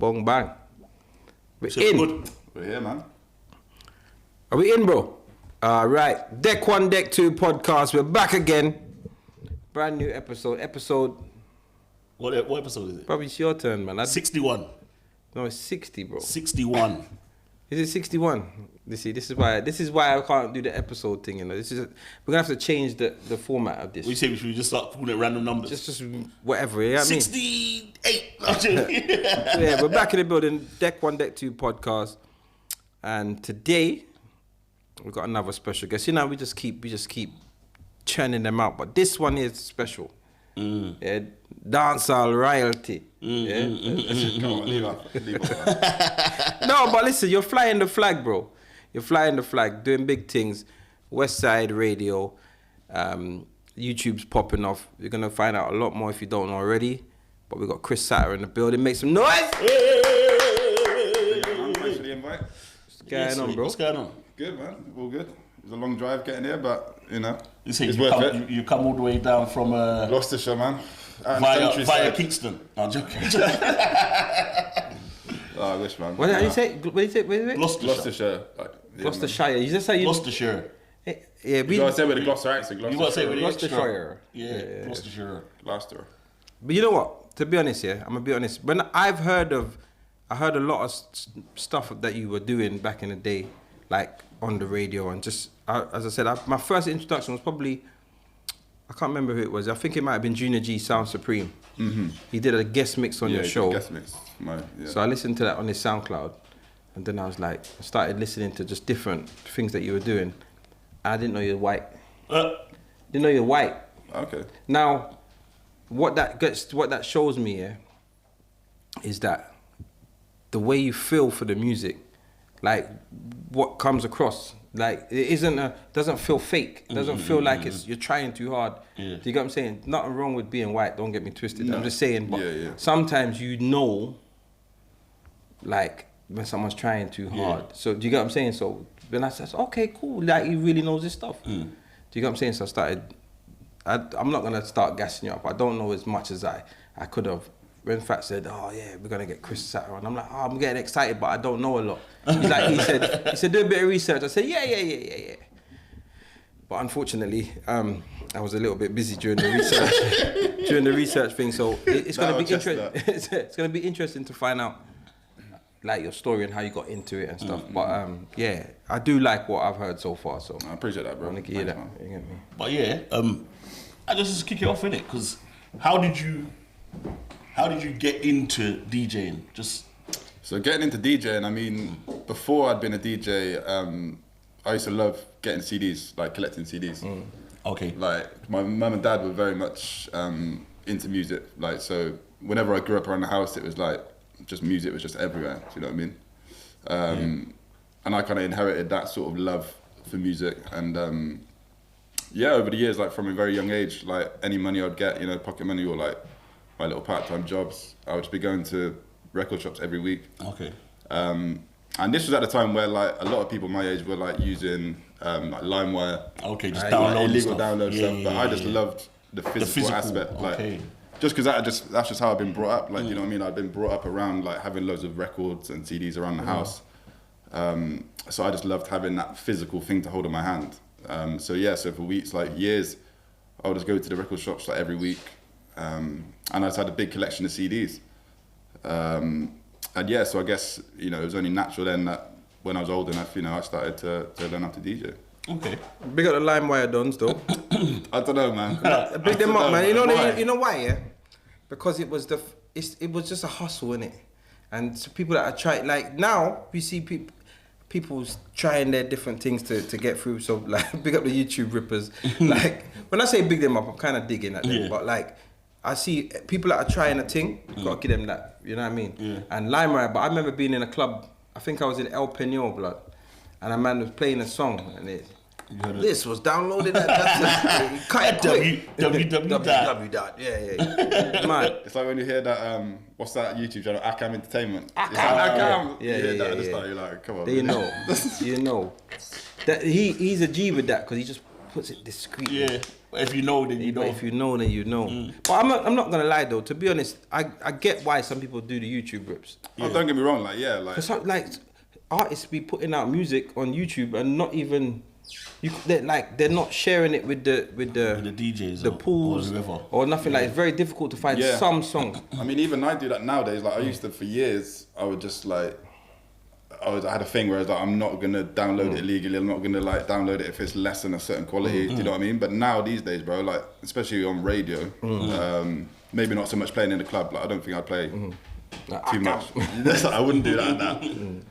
bong, bang. We're So in. good. We're here, man. Are we in, bro? Right. Deck 1, Deck 2 podcast. We're back again. Brand new episode. What episode is it? Probably it's your turn, man. 61. No, it's 60, bro. 61. Is it 61? You see, this is why I can't do the episode thing, you know. We're gonna have to change the format of this. We say we should just start calling it random numbers. Just whatever, you know what I mean? 68. Yeah, we're back in the building. Deck 1, Deck 2 podcast. And today we've got another special guest. You know, we just keep churning them out, but this one is special. Yeah, dancehall royalty. Come on, leave off. No, but listen, you're flying the flag, bro. You're flying the flag, doing big things. West Side Radio, YouTube's popping off. You're gonna find out a lot more if you don't know already. But we got Chris Satta in the building. Make some noise. Thanks for the invite. What's going on, bro? What's going on? Good, man. All good. It was a long drive getting here, but you know, You say it's you worth it. come all the way down from Gloucestershire, man. Out in the via countryside. Kingston. No, I'm joking. Oh, I wish, man. What did you say? What did you say? Where is it? Gloucestershire. Gloucestershire. You just say you. Gloucestershire. Yeah, You gotta say with the Gloucester accent. You gotta say with the Gloucestershire. Yeah, Gloucestershire. Gloucester. But you know what? To be honest, yeah, I'm gonna be honest. When I heard a lot of stuff that you were doing back in the day, like on the radio, and just as I said, my first introduction was probably, I can't remember who it was. I think it might have been Junior G Sound Supreme. Mm-hmm. He did a guest mix on your show. Guest mix. So I listened to that on his SoundCloud, and then I started listening to just different things that you were doing. I didn't know you were white. Didn't know you were white. Okay. Now, what that shows me, yeah, is that the way you feel for the music, like what comes across, like it doesn't feel fake. It doesn't feel like you're trying too hard. Yeah. Do you get what I'm saying? Nothing wrong with being white. Don't get me twisted. No. I'm just saying, but sometimes you know, like when someone's trying too hard. So do you get what I'm saying? So then I said, okay, cool. Like he really knows his stuff. Do you get what I'm saying? So I started. I'm not gonna start gassing you up. I don't know as much as I could have. When Fat said, "Oh yeah, we're gonna get Chris Satta on," I'm like, "Oh, I'm getting excited, but I don't know a lot." He said, "Do a bit of research." I said, "Yeah." But unfortunately, I was a little bit busy during the research thing. So it's gonna be interesting. It's gonna be interesting to find out like your story and how you got into it and stuff. But yeah, I do like what I've heard so far. So I appreciate that, bro. I want to give you that. You get me? But yeah, I just kick it off in it because how did you get into DJing? So getting into DJing, I mean, before I'd been a DJ, I used to love getting CDs, like collecting CDs. Okay. Like my mum and dad were very much into music. Like so, whenever I grew up around the house, it was like just music was just everywhere. Do you know what I mean? And I kind of inherited that sort of love for music. And yeah, over the years, like from a very young age, like any money I'd get, you know, pocket money or like my little part-time jobs, I would just be going to record shops every week. Okay. And this was at the time where like a lot of people my age were like using like LimeWire. Okay, just like, download illegal stuff. download stuff. But I just loved the physical aspect. Okay. Like, just because that's just how I've been brought up. Like, you know what I mean? I've been brought up around like having loads of records and CDs around the house. So I just loved having that physical thing to hold in my hand. So for weeks, like years, I would just go to the record shops like every week. And I just had a big collection of CDs. And yeah, so I guess, you know, it was only natural then that when I was old enough, you know, I started to learn how to DJ. Okay. Big up the LimeWire dons though. I don't know, man. Big them up, man. You know why, yeah? Because it was just a hustle, innit? And so people that are trying, like now we see people trying their different things to get through. So like, big up the YouTube rippers. Like when I say big them up, I'm kind of digging at them. But like, I see people that are trying a thing. Gotta give them that. You know what I mean? Yeah. And LimeWire. But I remember being in a club. I think I was in El Peñol, blood, and a man was playing a song, and this was downloaded at cut it quick. www. Yeah. Man. It's like when you hear that, what's that YouTube channel? Akam Entertainment. Akam. Yeah. That at the start, you're like, come on. You know. That he's a G with that because he just puts it discreetly. Yeah. But if you know, then you know. But if you know, then you know. But I'm not gonna lie though. To be honest, I get why some people do the YouTube rips. Oh, don't get me wrong, like yeah, like Cause like artists be putting out music on YouTube and not even they're not sharing it with the DJs, the pools or nothing. Like it's very difficult to find some songs. I mean, even I do that nowadays. Like I used to for years. I would just like. I had a thing where I was like, I'm not gonna download it illegally. I'm not gonna like download it if it's less than a certain quality. Do you know what I mean? But now these days, bro, like especially on radio, maybe not so much playing in the club. Like I don't think I'd play too much. I wouldn't do that now.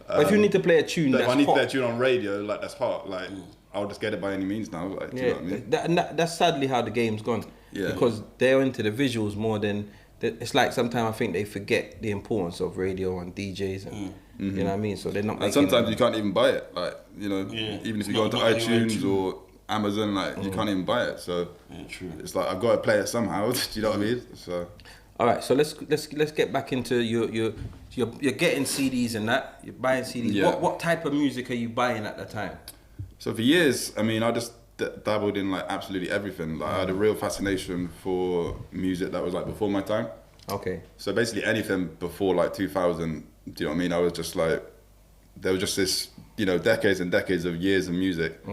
But if you need to play a tune, if I need to play a tune on radio, like that's hot. Like I'll just get it by any means now. Like, do you know what I mean? That's sadly how the game's gone. Yeah. Because they're into the visuals more than. It's like sometimes I think they forget the importance of radio and DJs and you know what I mean. So they're not. And sometimes you can't even buy it. Like you know, even if you go onto iTunes or Amazon, like you can't even buy it. So it's like I've got to play it somehow. Do you know what I mean? So. All right, so let's get back into you're getting CDs and that. You're buying CDs. Yeah. What type of music are you buying at the time? So for years, I mean, I just dabbled in like absolutely everything. Like I had a real fascination for music that was like before my time. Okay. So basically anything before like 2000, do you know what I mean? I was just like, there was just this, you know, decades and decades of years of music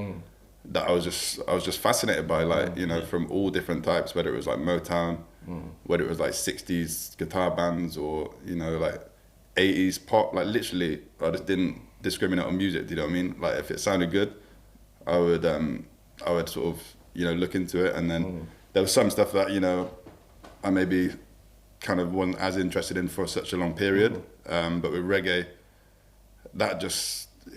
that I was just fascinated by, like, you know, from all different types, whether it was like Motown, whether it was like 60s guitar bands or, you know, like 80s pop, like literally, I just didn't discriminate on music, do you know what I mean? Like if it sounded good, I would sort of, you know, look into it. And then there was some stuff that, you know, I maybe kind of wasn't as interested in for such a long period. But with reggae,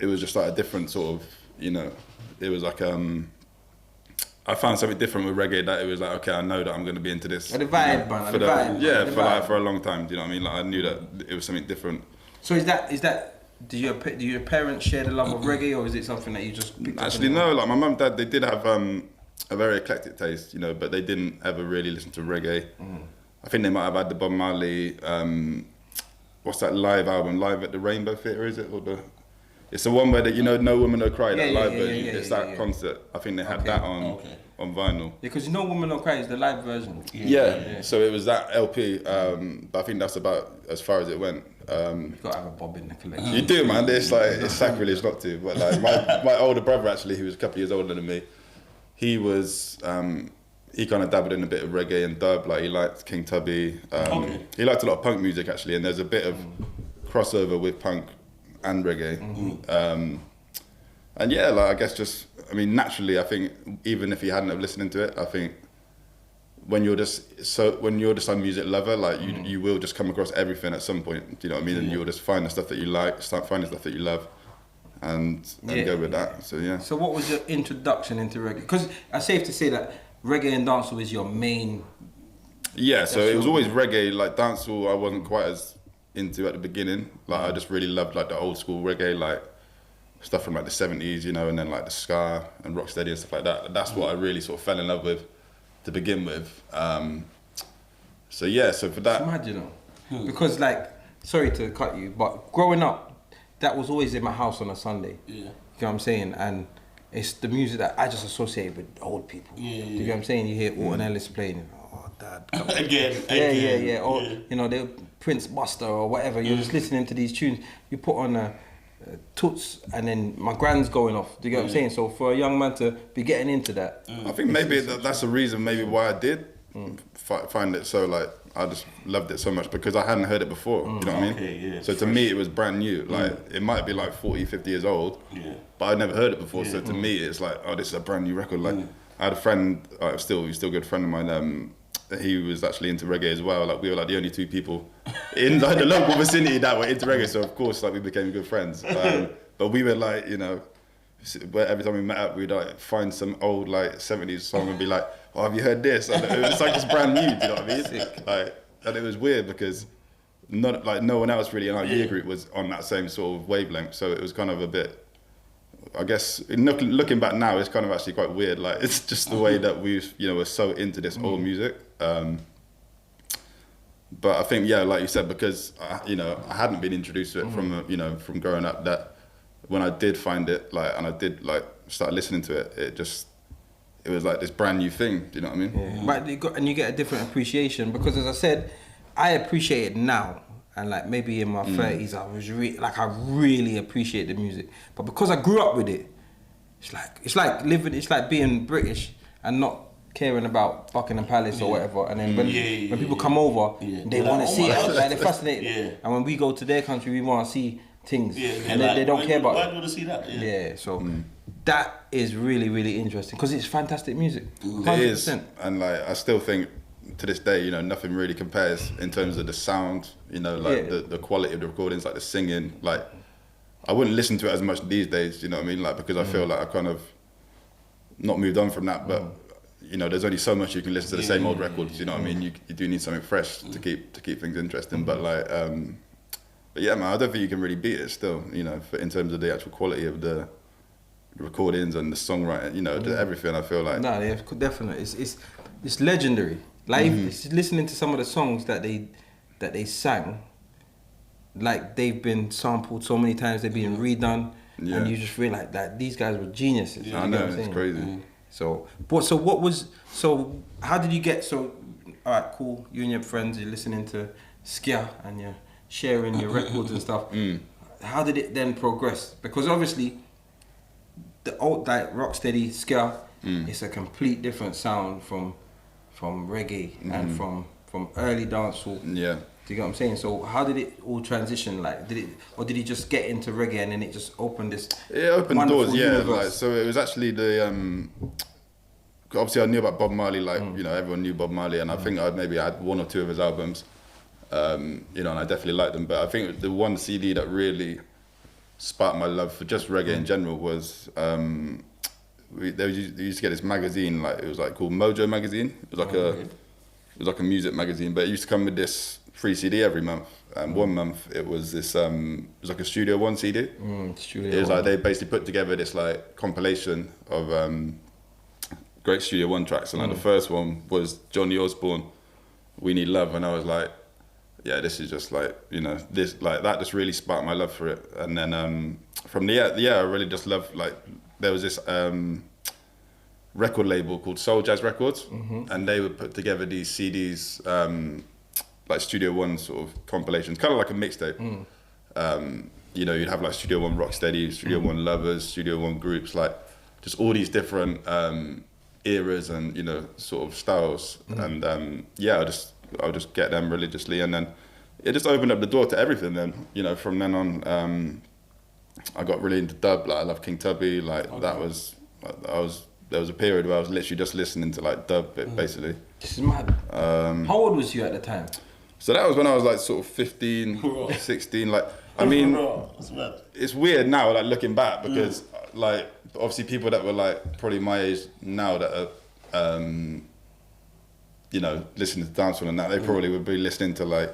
it was just like a different sort of, you know, it was like, I found something different with reggae that it was like, okay, I know that I'm going to be into this. The vibe, man. For a long time, do you know what I mean? Like I knew that it was something different. So is that, do your parents share the love of reggae, or is it something that you just picked up? Actually, no, like my mum and dad, they did have a very eclectic taste, you know, but they didn't ever really listen to reggae. I think they might have had the Bob Marley, what's that live album, Live at the Rainbow Theatre, is it? Or it's the one where, you know, No Woman No Cry, that live version. It's that concert. I think they had that on vinyl. Yeah, because No Woman No Cry is the live version. Yeah, so it was that LP, but I think that's about as far as it went. You've got to have a Bob in the collection. You do, man. It's like, it's sacrilege not to. But like my older brother, actually, who was a couple of years older than me, he was... he kind of dabbled in a bit of reggae and dub, like he liked King Tubby. He liked a lot of punk music actually, and there's a bit of crossover with punk and reggae. And yeah, like I guess just, I mean, naturally, I think even if he hadn't have listened to it, I think when you're just a music lover, like you will just come across everything at some point. Do you know what I mean? And you'll just find the stuff that you like, start finding stuff that you love, and go with that. So yeah. So what was your introduction into reggae? Because it's safe to say that reggae and dancehall is your main. Yeah, so it was always reggae. Like dancehall, I wasn't quite as into at the beginning. Like I just really loved like the old school reggae, like stuff from like the 70s, you know, and then like the ska and rocksteady and stuff like that. That's what I really sort of fell in love with to begin with. So yeah, so for that. It's mad, you know, because like, sorry to cut you, but growing up, that was always in my house on a Sunday. Yeah. You know what I'm saying? And it's the music that I just associate with old people. Yeah. Do you know what I'm saying? You hear Alton Ellis playing, oh dad. again. Yeah. Or, you know, the Prince Buster or whatever. You're just listening to these tunes. You put on a Toots and then my grand's going off. Do you get what I'm saying? So for a young man to be getting into that. I think maybe that's the reason maybe why I did find it so like, I just loved it so much because I hadn't heard it before, you know what I mean? Yeah, so to me it was brand new, like it might be like 40, 50 years old, but I'd never heard it before, so to me it's like, oh, this is a brand new record. Like I had a friend, he's still a good friend of mine, he was actually into reggae as well. Like we were like the only two people in like the local vicinity that were into reggae, so of course like we became good friends. But we were like, you know, every time we met up, we'd like find some old like 70s song and be like, oh, have you heard this? And it's like it's brand new, do you know what I mean? Like, and it was weird because no one else really in our year group was on that same sort of wavelength. So it was kind of a bit, I guess, looking back now, it's kind of actually quite weird. Like it's just the way that we're so into this old music. But I think, yeah, like you said, because I hadn't been introduced to it from growing up, that when I did find it, like, and I did like start listening to it, it was like this brand new thing. Do you know what I mean? Yeah. But you get a different appreciation because, as I said, I appreciate it now, and like maybe in my 30s, I really appreciate the music. But because I grew up with it, it's like being British and not caring about Buckingham Palace or whatever. And then when people come over, they want to see it. Like they're fascinated. Yeah. And when we go to their country, we want to see things, and they don't care about it. Why do you want to see that? Yeah. So that is really, really interesting because it's fantastic music. 100%. It is, and like I still think to this day, you know, nothing really compares in terms of the sound. You know, like the quality of the recordings, like the singing. Like I wouldn't listen to it as much these days. You know what I mean? Like because I feel like I kind of not moved on from that, but. You know, there's only so much you can listen to the same old records. You know what I mean? You do need something fresh to keep things interesting. But like, but yeah, man, I don't think you can really beat it still. You know, in terms of the actual quality of the recordings and the songwriting. You know, everything. I feel like yeah, definitely. It's legendary. Like it's listening to some of the songs that they sang, like they've been sampled so many times, they've been redone, and you just realize that these guys were geniuses. I know, it's crazy. So how did you get, all right, cool, you and your friends, you're listening to Skia and you're sharing your records and stuff. How did it then progress? Because obviously, the old, like, rocksteady Skia, it's a complete different sound from reggae and from early dancehall. Yeah. Do you get what I'm saying? So how did it all transition? Like, did he just get into reggae and then it just opened this? It opened doors, yeah. Like, so it was actually the obviously I knew about Bob Marley, like you know, everyone knew Bob Marley, and I think I maybe had one or two of his albums, you know, and I definitely liked them. But I think the one CD that really sparked my love for just reggae in general was they used to get this magazine, like it was like called Mojo magazine. It was like a music magazine, but it used to come with this free CD every month. And 1 month it was this, it was like a Studio One CD. It was like they basically put together this like compilation of great Studio One tracks. And like the first one was Johnny Osbourne, We Need Love. And I was like, yeah, this is just like, you know, this, like that just really sparked my love for it. And then from the, I really just loved, like, there was this record label called Soul Jazz Records, and they would put together these CDs, like Studio One sort of compilations, kind of like a mixtape. You know, you'd have like Studio One Rocksteady, Studio One Lovers, Studio One Groups, like just all these different eras and, you know, sort of styles. And yeah, I would just get them religiously, and then it just opened up the door to everything. Then, you know, from then on, I got really into dub. Like I love King Tubby. Like there was a period where I was literally just listening to like dub, basically. This is mad. How old was you at the time? So that was when I was like sort of 15, 16. Like, I mean, it's weird now, like looking back, because like obviously people that were like probably my age now that are, you know, listening to dancehall and that, they probably would be listening to like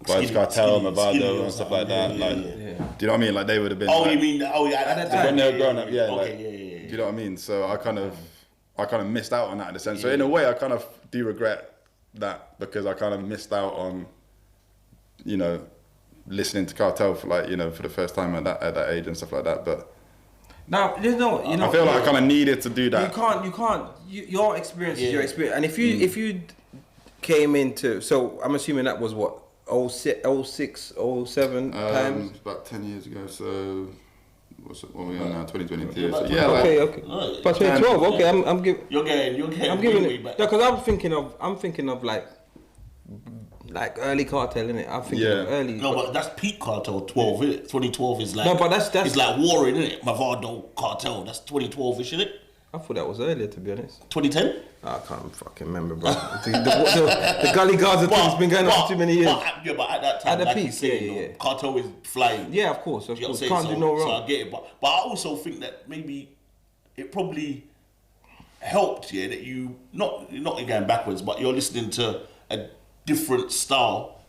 Cartel, Mavado and stuff like that. Like, do you know what I mean? Like they would have been. Oh, like, you mean? Oh, yeah, at that time. When they were growing up, yeah. Okay, like, do you know what I mean? So I kind of missed out on that in a sense. So in a way, I kind of do regret that, because I kind of missed out on, you know, listening to Cartel for like, you know, for the first time at that age and stuff like that. But now, you know, I feel like I kind of needed to do that. You can't. Your experience is your experience, and if you came into, so I'm assuming that was what, 06, 07 times? About 10 years ago. So what are we on now? 2022. So yeah. Okay. But 2012. Okay, I'm giving. You're getting. I'm giving it. Because I'm thinking of like early Cartel, innit? I'm thinking of early. No, but that's peak Cartel 12, innit? 2012 is like. No, but that's it's like Warren, innit? Mavado Cartel. That's 2012ish, innit? I thought that was earlier, to be honest. 2010? I can't fucking remember, bro. the Gully Gaza thing's been going on for too many years. But at that time, at the like peak, yeah. Cartel is flying. Yeah, of course. You know what I'm Can't do no wrong. So I get it. But I also think that maybe it probably helped, that you, not going backwards, but you're listening to a different style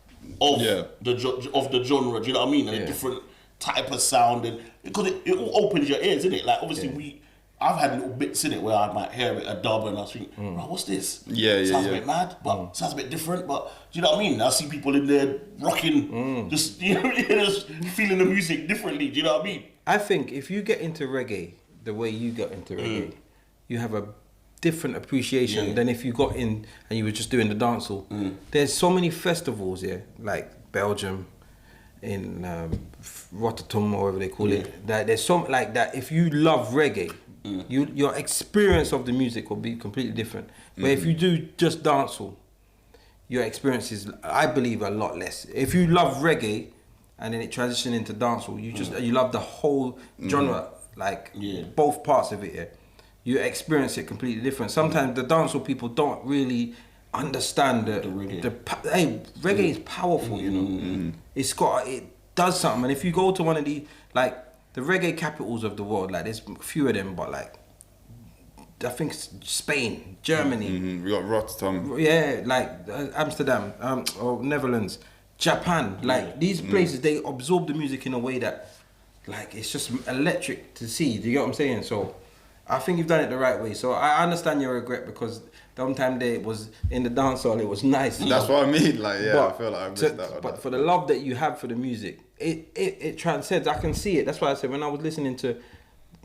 of the genre, do you know what I mean? And a different type of sound, and because it all opens your ears, isn't it? Like obviously I've had little bits in it where I might hear a dub and I think, bro, what's this? Sounds a bit mad, but sounds a bit different. But do you know what I mean? I see people in there rocking, just just feeling the music differently. Do you know what I mean? I think if you get into reggae the way you got into reggae, you have a different appreciation than if you got in and you were just doing the dancehall. There's so many festivals here, like Belgium, in Rotterdam or whatever they call it. That there's some like that. If you love reggae, your experience of the music will be completely different. But if you do just dancehall, your experience is, I believe, a lot less. If you love reggae and then it transitioned into dancehall, you love the whole genre, like both parts of it. Yeah, you experience it completely different. Sometimes the dancehall people don't really understand the reggae. Hey, reggae is powerful, you know. It does something. And if you go to one of the like the reggae capitals of the world, like there's a few of them, but like I think it's Spain, Germany. We got Rotterdam. Yeah, like Amsterdam, or Netherlands, Japan. Like these places, they absorb the music in a way that, like, it's just electric to see. Do you get what I'm saying? So, I think you've done it the right way. So I understand your regret because the one time it was in the dancehall, it was nice. That's what I mean. Like, I feel like I missed that. But for the love that you have for the music, it transcends. I can see it. That's why I said when I was listening to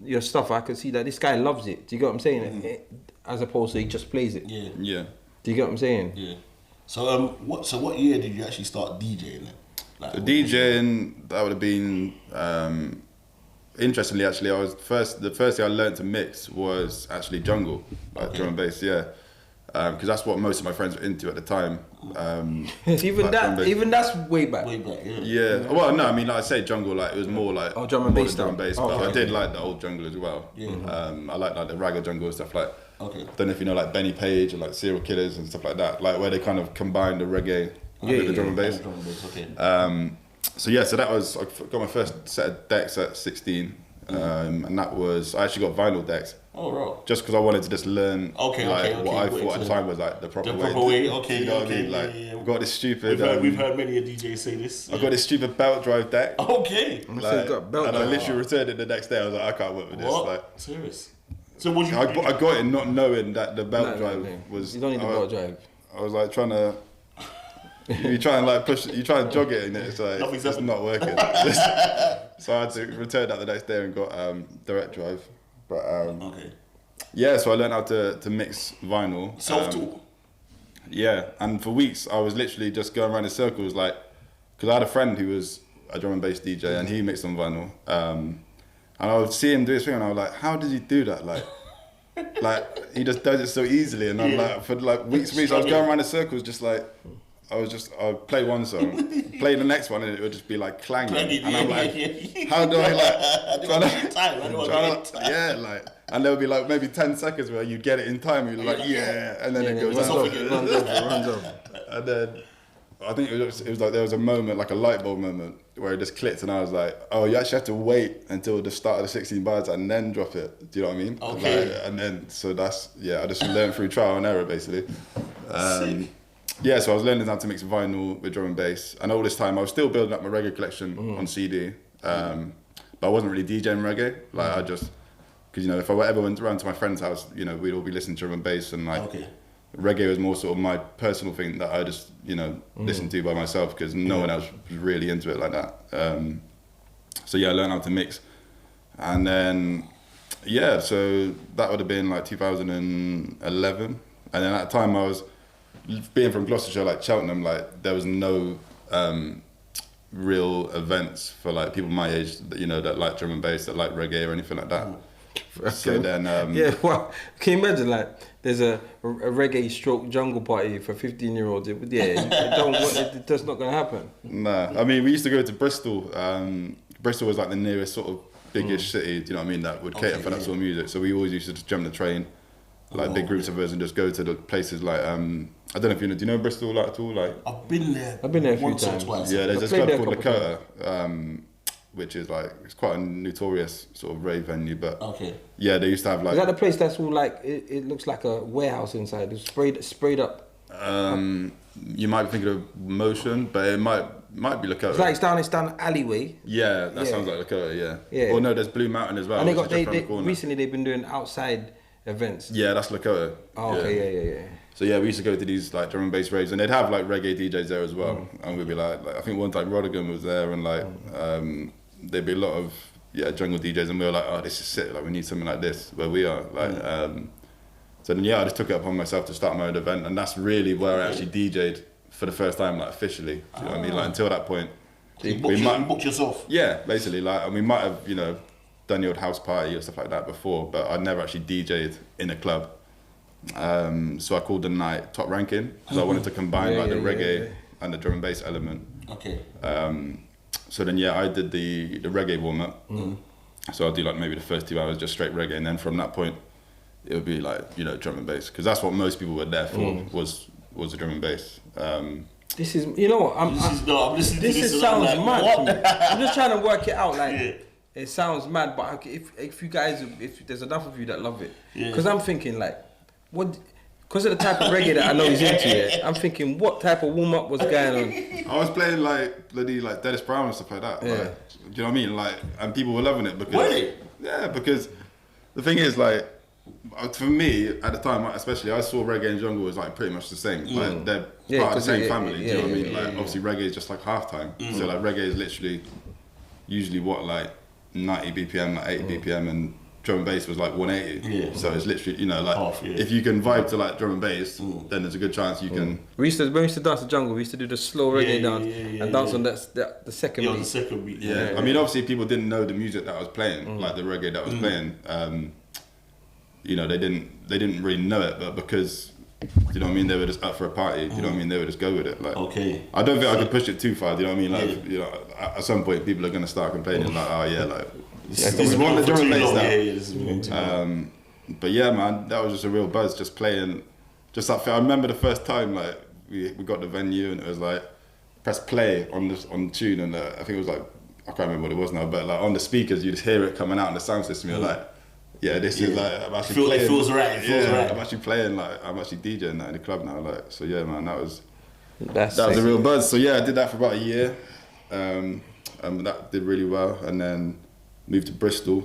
your stuff, I could see that this guy loves it. Do you get what I'm saying? As opposed to he just plays it. Yeah. Do you get what I'm saying? Yeah. So what year did you actually start DJing then? Like, so DJing, that would have been interestingly actually the first thing I learned to mix was actually jungle, like drum and bass, because that's what most of my friends were into at the time. Even that's way back. Way back, yeah. Well, no, I mean, like I say jungle, like it was more like drum and bass, but I did like the old jungle as well. I like the ragga jungle and stuff like. Okay. Don't know if you know like Benny Page or like Serial Killers and stuff like that, like where they kind of combine the reggae with the drum and bass. Okay. So that was, I got my first set of decks at 16, and that was, I actually got vinyl decks. Oh, right. Just because I wanted to just learn what I thought at the time was like the proper way. Okay, you know what I mean? Like, got this stupid. We've heard many a DJ say this. I got this stupid belt drive deck. Okay. Like, and I literally returned it the next day. I was like, I can't work with this. What? Like, Serious? So what I got it not knowing that the belt drive was. You don't need the belt drive. I was like trying to. You try and like push, you try and jog it, and it's like it's not working. So I had to return that the next day and got direct drive. But yeah, so I learned how to mix vinyl. Self-taught. Yeah, and for weeks I was literally just going around in circles, like, because I had a friend who was a drum and bass DJ and he mixed on vinyl. And I would see him do his thing, and I was like, "How did he do that?" Like he just does it so easily. And I'm like, for like weeks, I was going around in circles, just like I'd play one song, play the next one, and it would just be like clanging. And I'm like, how do I like and there would be like maybe 10 seconds where you'd get it in time, you'd like, and then it goes out. Runs off. And then I think it was like there was a moment, like a light bulb moment, where it just clicked, and I was like, oh, you actually have to wait until the start of the 16 bars and then drop it. Do you know what I mean? Okay. Like, and then, so that's, I just learned through trial and error, basically. So I was learning how to mix vinyl with drum and bass, and all this time I was still building up my reggae collection on CD, but I wasn't really DJing reggae. Like I just, because if I ever went around to my friend's house, we'd all be listening to drum and bass, and like reggae was more sort of my personal thing that I just listened to by myself, because no one else was really into it like that. I learned how to mix, and then so that would have been like 2011, and then at the time I was. Being from Gloucestershire, like Cheltenham, like there was no real events for like people my age, that like drum and bass, that like reggae or anything like that. So then, well, can you imagine like there's a reggae stroke jungle party for 15-year-olds? It's just not gonna happen. Nah, I mean we used to go to Bristol. Bristol was like the nearest sort of biggish city. Do you know what I mean? That would cater for that sort of music. So we always used to just jump the train. Like big groups of us, and just go to the places like I don't know if do you know Bristol like at all? Like I've been there a few times. Twice. Yeah, there's this club called Lakota, which is like it's quite a notorious sort of rave venue. But they used to have like. Is that the place that's all like it looks like a warehouse inside? It's sprayed up. You might be thinking of Motion, but it might be Lakota. It's down an alleyway. Yeah, that sounds like Lakota. Yeah. Or no, there's Blue Mountain as well. And they recently they've been doing outside events. Yeah, that's Lakota. Oh, okay, yeah. So we used to go to these like drum and bass raves, and they'd have like reggae DJs there as well, and we'd be like I think one time Rodigan was there, and like there'd be a lot of jungle DJs, and we were like, oh, this is sick, like we need something like this where we are, like So then I just took it upon myself to start my own event, and that's really where I actually DJ'd for the first time, like officially. Do you know what I mean? Like until that point, You booked yourself. yeah, basically, like, and we might have, you know, done the old house party or stuff like that before, but I'd never actually DJ'd in a club. So I called the night Top Ranking because I wanted to combine the reggae and the drum and bass element. Okay. So then I did the reggae warm up. So I'll do like maybe the first 2 hours just straight reggae, and then from that point it would be like, you know, drum and bass, because that's what most people were there for, was the drum and bass. This is, you know what, I'm listening to this sounds mad to me. I'm just trying to work it out, like it sounds mad, but if you guys, if there's enough of you that love it, because I'm thinking like, what, because of the type of reggae that I know he's into, I'm thinking what type of warm up was going on. I was playing like bloody like Dennis Brown and stuff like that. Like, do you know what I mean? Like, and people were loving it because really? Yeah, because the thing is, like, for me at the time, especially, I saw reggae and jungle as like pretty much the same. Like they're part of the same family. Do you know what I mean? Like obviously reggae is just like halftime. So like reggae is literally usually what, like 90 BPM, like 80 BPM, and drum and bass was like 180. So it's literally, you know, like half, if you can vibe to like drum and bass, then there's a good chance you can. When we used to dance the jungle, we used to do the slow reggae dance and dance on the second beat. The second beat. Yeah. I mean, obviously people didn't know the music that I was playing, like the reggae that I was playing. You know, they didn't really know it, but because, you know what I mean, they were just up for a party. You know what I mean, they would just go with it. Like, I don't think I could push it too far. Do you know what I mean? Like, you know, at some point people are gonna start complaining like, oh yeah, like this is one of the drum and bass now. But yeah, man, that was just a real buzz, just playing. Just like, I remember the first time, like we got the venue and it was like press play on the tune, and I think it was like, I can't remember what it was now, but like on the speakers you just hear it coming out in the sound system. You're like, yeah, this is like, I'm actually playing. It feels right. It feels right. I'm actually playing, like, I'm actually DJing that in the club now. Like, so yeah, man, that was a real buzz. So yeah, I did that for about a year, and that did really well. And then moved to Bristol,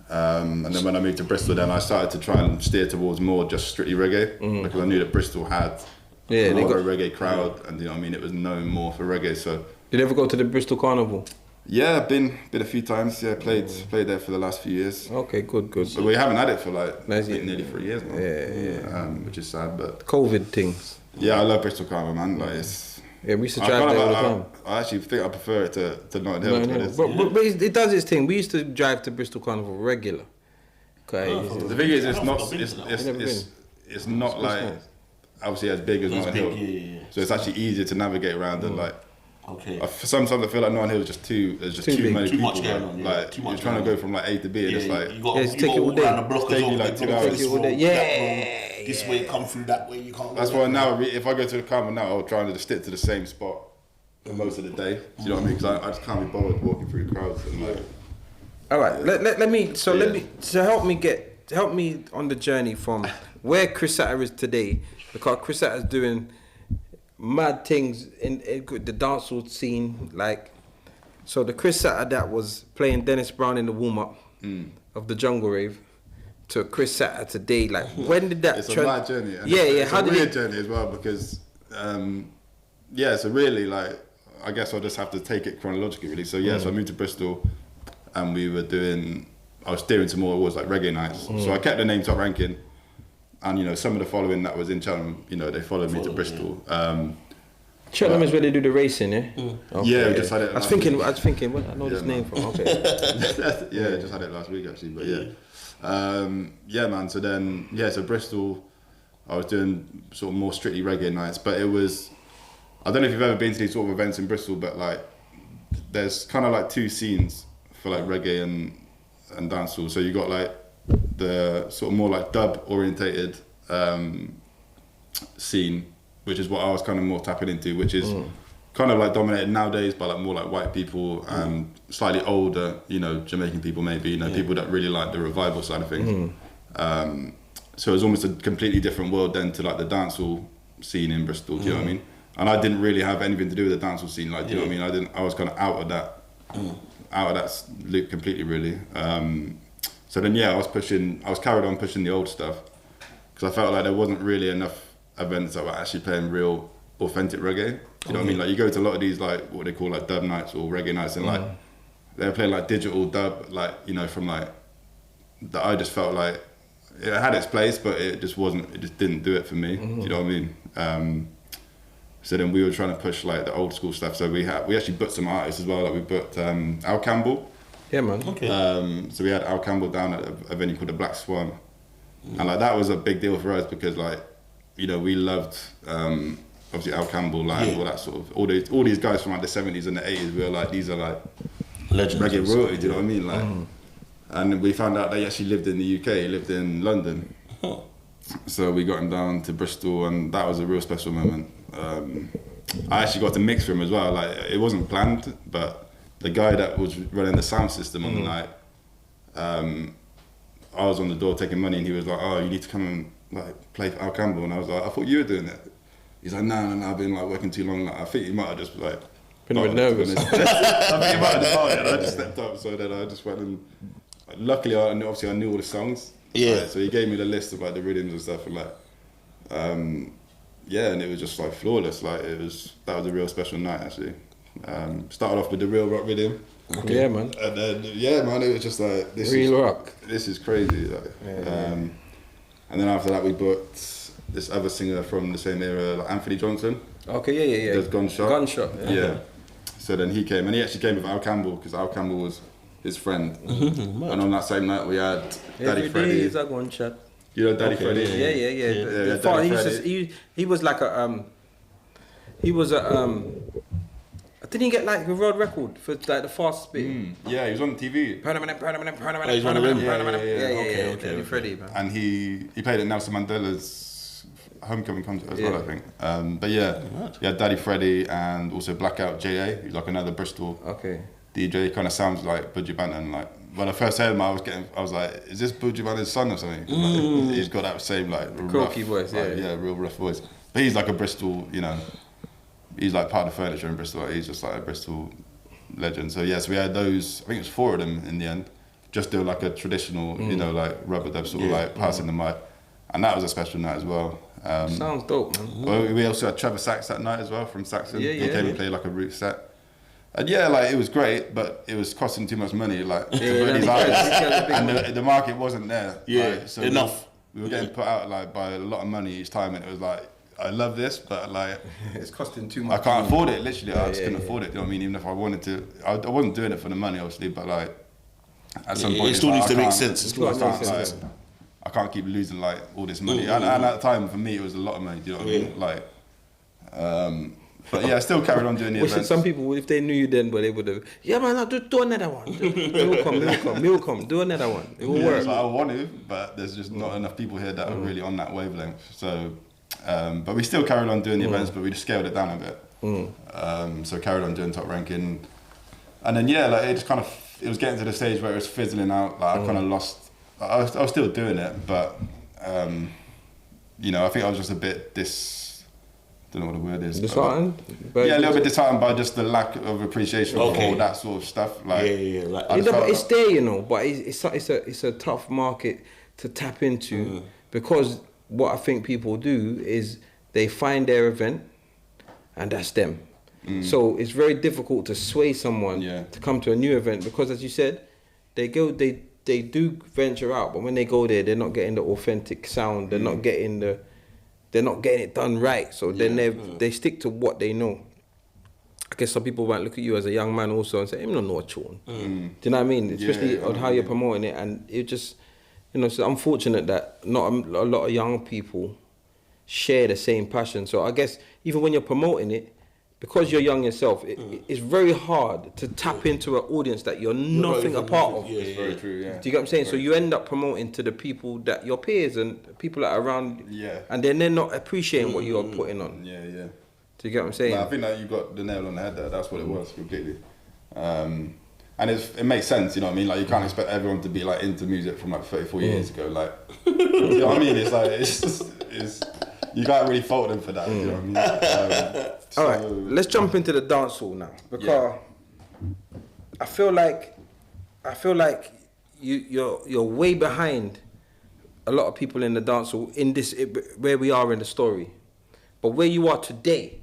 and then when I moved to Bristol, then I started to try and steer towards more just strictly reggae, because I knew that Bristol had a reggae crowd, and you know what I mean, it was known more for reggae. So did you ever go to the Bristol Carnival? Yeah, been a few times. Yeah, played there for the last few years. Okay, good. But we haven't had it for like nearly 3 years now. Yeah. Which is sad, but COVID things. Yeah, I love Bristol Carnival, man. Like it's. Yeah, we used to drive there all the time. I actually think I prefer it to Notting Hill. But it does its thing. We used to drive to Bristol Carnival regular. Okay. The thing is, it's not like obviously as big as Notting Hill. Yeah. So it's actually easier to navigate around and like. Okay. Sometimes I feel like Notting Hill is just too many people. Much going on, like you're trying to go from like A to B, and it's like you got to take it all day. Take you like 2 hours. This way, come through that way. You can't. That's why now, if I go to the Carnival now, I'll try and just stick to the same spot for most of the day. Do you know what I mean? Because I just can't be bothered walking through crowds and like. All right, let me help me on the journey from where Chris Satta is today, because Chris Satta is doing mad things in the dancehall scene, like, so the Chris Satta that was playing Dennis Brown in the warm-up of the Jungle Rave to Chris Satta today, like, when did that it's a mad journey. It's a weird journey as well, because so really, like, I guess I'll just have to take it chronologically really. So so I moved to Bristol and I was steering to more awards like reggae nights, so I kept the name Top Ranking. And you know, some of the following that was in Cheltenham, you know, they followed me to Bristol. Cheltenham is where they do the racing, yeah. Okay. Yeah, we just had it. I was thinking, where I know this name from. Okay. Yeah, just had it last week actually, but yeah, man. So then, so Bristol, I was doing sort of more strictly reggae nights, but it was. I don't know if you've ever been to these sort of events in Bristol, but like, there's kind of like two scenes for like reggae and dancehall. So you got like the sort of more like dub orientated scene, which is what I was kind of more tapping into, which is kind of like dominated nowadays by like more like white people and slightly older, you know, Jamaican people maybe, you know, people that really like the revival side of things. So it was almost a completely different world then to like the dancehall scene in Bristol, do you know what I mean? And I didn't really have anything to do with the dancehall scene, like, do you know what I mean? I was kind of out of that loop completely really. So then, I was carried on pushing the old stuff, because I felt like there wasn't really enough events that were actually playing real, authentic reggae. You know what I mean? Like, you go to a lot of these, like, what they call, like, dub nights or reggae nights, and, like, they're playing, like, digital dub, like, you know, from, like, that I just felt like it had its place, but it just didn't do it for me. Do you know what I mean? So then we were trying to push like the old school stuff. So we actually booked some artists as well. Like we booked Al Campbell. Yeah, man. Okay. So we had Al Campbell down at a venue called the Black Swan, and like that was a big deal for us because like, you know, we loved obviously Al Campbell, like all that sort of all these guys from like the 70s and the 80s. We were like, these are like legends. Reggae royalty. Do you know what I mean? Like, and we found out they actually lived in the UK. He lived in London. Huh. So we got him down to Bristol, and that was a real special moment. I actually got to mix for him as well. Like it wasn't planned, but the guy that was running the sound system on the night, I was on the door taking money, and he was like, "Oh, you need to come and like play for Al Campbell." And I was like, "I thought you were doing it." He's like, "No, I've been like working too long." Like, I think he might have just like been a bit nervous. I think he might have just started, and I just stepped up. So then I just went and luckily, I knew all the songs. Yeah. Like, so he gave me the list of like the rhythms and stuff, and like, yeah, and it was just like flawless. Like that was a real special night actually. Started off with the real rock rhythm. Okay. Yeah, man. And then it was just like this is crazy. Like, and then after that we booked this other singer from the same era, like Anthony Johnson. Okay, yeah. There's Gunshot. Yeah. So then he came, and he actually came with Al Campbell because Al Campbell was his friend. And on that same night we had Daddy Freddie. Is a gunshot. You know Daddy Freddie? Yeah. He was like a didn't he get like a world record for like the fastest bit? Yeah, he was on TV. Permanent. he's one of them? Yeah. Daddy Freddie, man. And he played at Nelson Mandela's homecoming concert as well, I think. But yeah, Daddy Freddie and also Blackout J.A., who's like another Bristol DJ. Kind of sounds like Buju Banton. Like when I first heard him, I was like, is this Buju Banton's son or something? Like, he's got that same like croaky voice, real rough voice. But he's like a Bristol, you know. He's like part of the furniture in Bristol. Like, he's just like a Bristol legend. So we had those. I think it was 4 of them in the end. Just doing like a traditional, you know, like rubber dub sort of like passing the mic, and that was a special night as well. Sounds dope, man. Well, we also had Trevor Sachs that night as well from Saxon. He came and played like a root set. And like it was great, but it was costing too much money, like to put these artists, and the market wasn't there. Yeah, like, so enough. We were getting put out like by a lot of money each time, and it was like, I love this, but like it's costing too much. I can't afford it. Literally, I just couldn't afford it. You know what I mean? Even if I wanted to, I wasn't doing it for the money, obviously. But like at some point, it still needs to make sense. I can't keep losing like all this money. And at that time, for me, it was a lot of money. Do you know what I mean? Like, but yeah, I still carried on doing the events. Some people, if they knew you then, but they would have. Yeah, man, do another one. We'll come. Do another one. It will work. So I want to, but there's just not enough people here that are really on that wavelength. So. But we still carried on doing the events, but we just scaled it down a bit. So carried on doing Top Ranking, and then like it just kind of it was getting to the stage where it was fizzling out. Like I kind of lost. I was still doing it, but you know, I think I was just a bit don't know what the word is. Disheartened? Yeah, a little bit disheartened by just the lack of appreciation for all that sort of stuff. Like, but it's there, you know. But it's a tough market to tap into because. What I think people do is they find their event and that's them. So it's very difficult to sway someone to come to a new event because, as you said, they do venture out, but when they go there, they're not getting the authentic sound. They're not getting it done right. So then they stick to what they know. I guess some people might look at you as a young man also and say, "I'm not know a tune." Do you know what I mean? Especially on how you're promoting it, and it just. You know, it's unfortunate that not a lot of young people share the same passion. So I guess even when you're promoting it, because you're young yourself, it's very hard to tap into an audience that you're nothing a part of. It's very true, yeah. Do you get what I'm saying? So you end up promoting to the people that your peers and people that are around, and then they're not appreciating what you're putting on. Yeah. Do you get what I'm saying? No, I think that you got the nail on the head there. That's what it was completely. And it makes sense, you know what I mean? Like, you can't expect everyone to be like into music from like 34 years ago. Like, you know what I mean? It's like, you can't really fault them for that, you know what I mean? All right, let's jump into the dance hall now. Because I feel like you're way behind a lot of people in the dance hall in this, where we are in the story. But where you are today,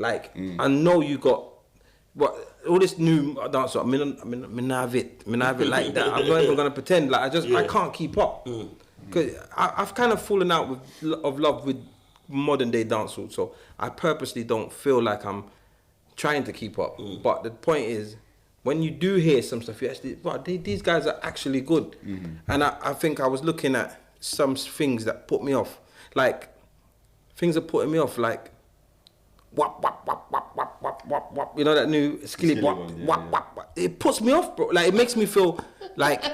I know you got, all this new dance, I mean, have it like that. I'm not even gonna pretend. Like I can't keep up. Because I've kind of fallen out of love with modern day dancehall, so I purposely don't feel like I'm trying to keep up. But the point is, when you do hear some stuff, you actually, wow, these guys are actually good. And I think I was looking at some things that put me off. Like, things are putting me off, like, wap, wap, wap, wap, wap, wap, wap, wap. You know that new skilly wap, one, wap, wap, wap. It puts me off, bro. Like, it makes me feel like,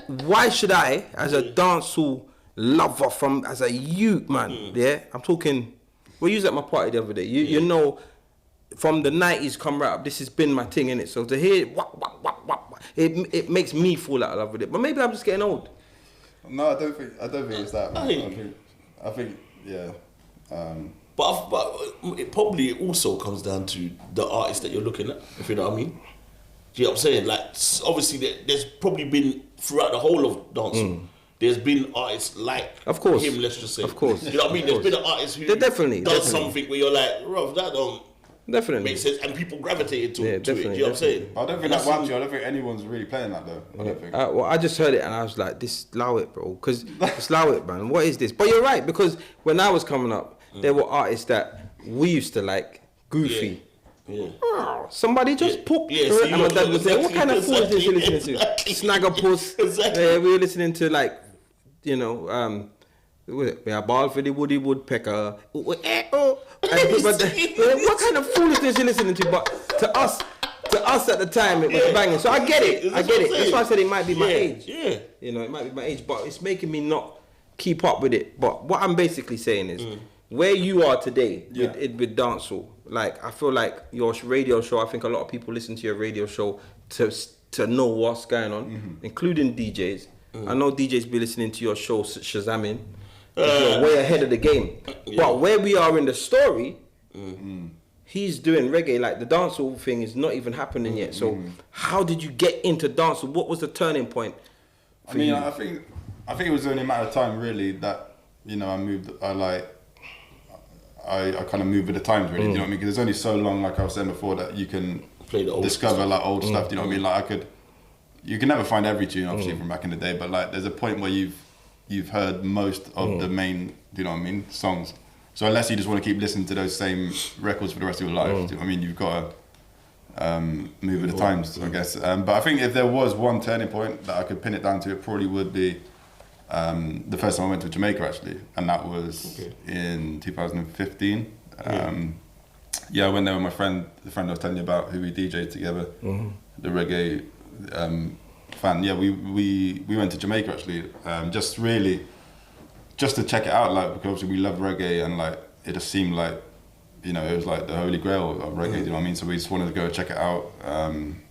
why should I, as a dancehall lover as a youth, man, yeah? I'm talking, we used at my party the other day. You know, from the 90s come right up, this has been my thing, innit? So to hear wap, wap, wap, wap, wap, it makes me fall out of love with it. But maybe I'm just getting old. No, I don't think it's that, man. I think yeah. But it probably also comes down to the artist that you're looking at, if you know what I mean. Do you know what I'm saying? Like, obviously, there's probably been, throughout the whole of dancehall, there's been artists like him, let's just say. Of course. You know what I mean? There's been an artist who does something where you're like, Rob, that don't make sense. And people gravitated to it. Do you know what I'm saying? I don't think that's one. I don't think anyone's really playing that, though. I don't think. Well, I just heard it and I was like, allow it, bro. Because just allow it, man. What is this? But you're right, because when I was coming up, there were artists that we used to like, Goofy. Yeah. Oh, somebody just pooped. So and my dad was saying, what kind of foolishness you listening to? Snaggerpuss. Exactly. We were listening to, like, you know, we are ball for the woody woodpecker. What kind of foolishness you listening to? But to us at the time, it was banging. So I get it. That's why I said it might be my age. Yeah. You know, it might be my age, but it's making me not keep up with it. But what I'm basically saying is, where you are today with dancehall, like, I feel like your radio show, I think a lot of people listen to your radio show to know what's going on, including DJs. I know DJs be listening to your show, Shazamming. You're way ahead of the game. But where we are in the story, he's doing reggae. Like, the dancehall thing is not even happening yet. So how did you get into dancehall? What was the turning point for you? I think it was only a matter of time, really, that, you know, I kind of move with the times, really. Do you know what I mean? Because there's only so long, like I was saying before, that you can discover like old stuff. Do you know what I mean? Like, you can never find every tune, obviously, from back in the day, but like, there's a point where you've heard most of the main, do you know what I mean, songs. So unless you just want to keep listening to those same records for the rest of your life, do you know what I mean? You've got to move with the times, I guess. But I think if there was one turning point that I could pin it down to, it probably would be the first time I went to Jamaica, actually, and that was in 2015. I went there with my friend, the friend I was telling you about, who we DJed together, the reggae fan. Yeah, we went to Jamaica, actually, just to check it out, like, because obviously we love reggae, and like, it just seemed like, you know, it was like the holy grail of reggae, do you know what I mean? So we just wanted to go check it out, and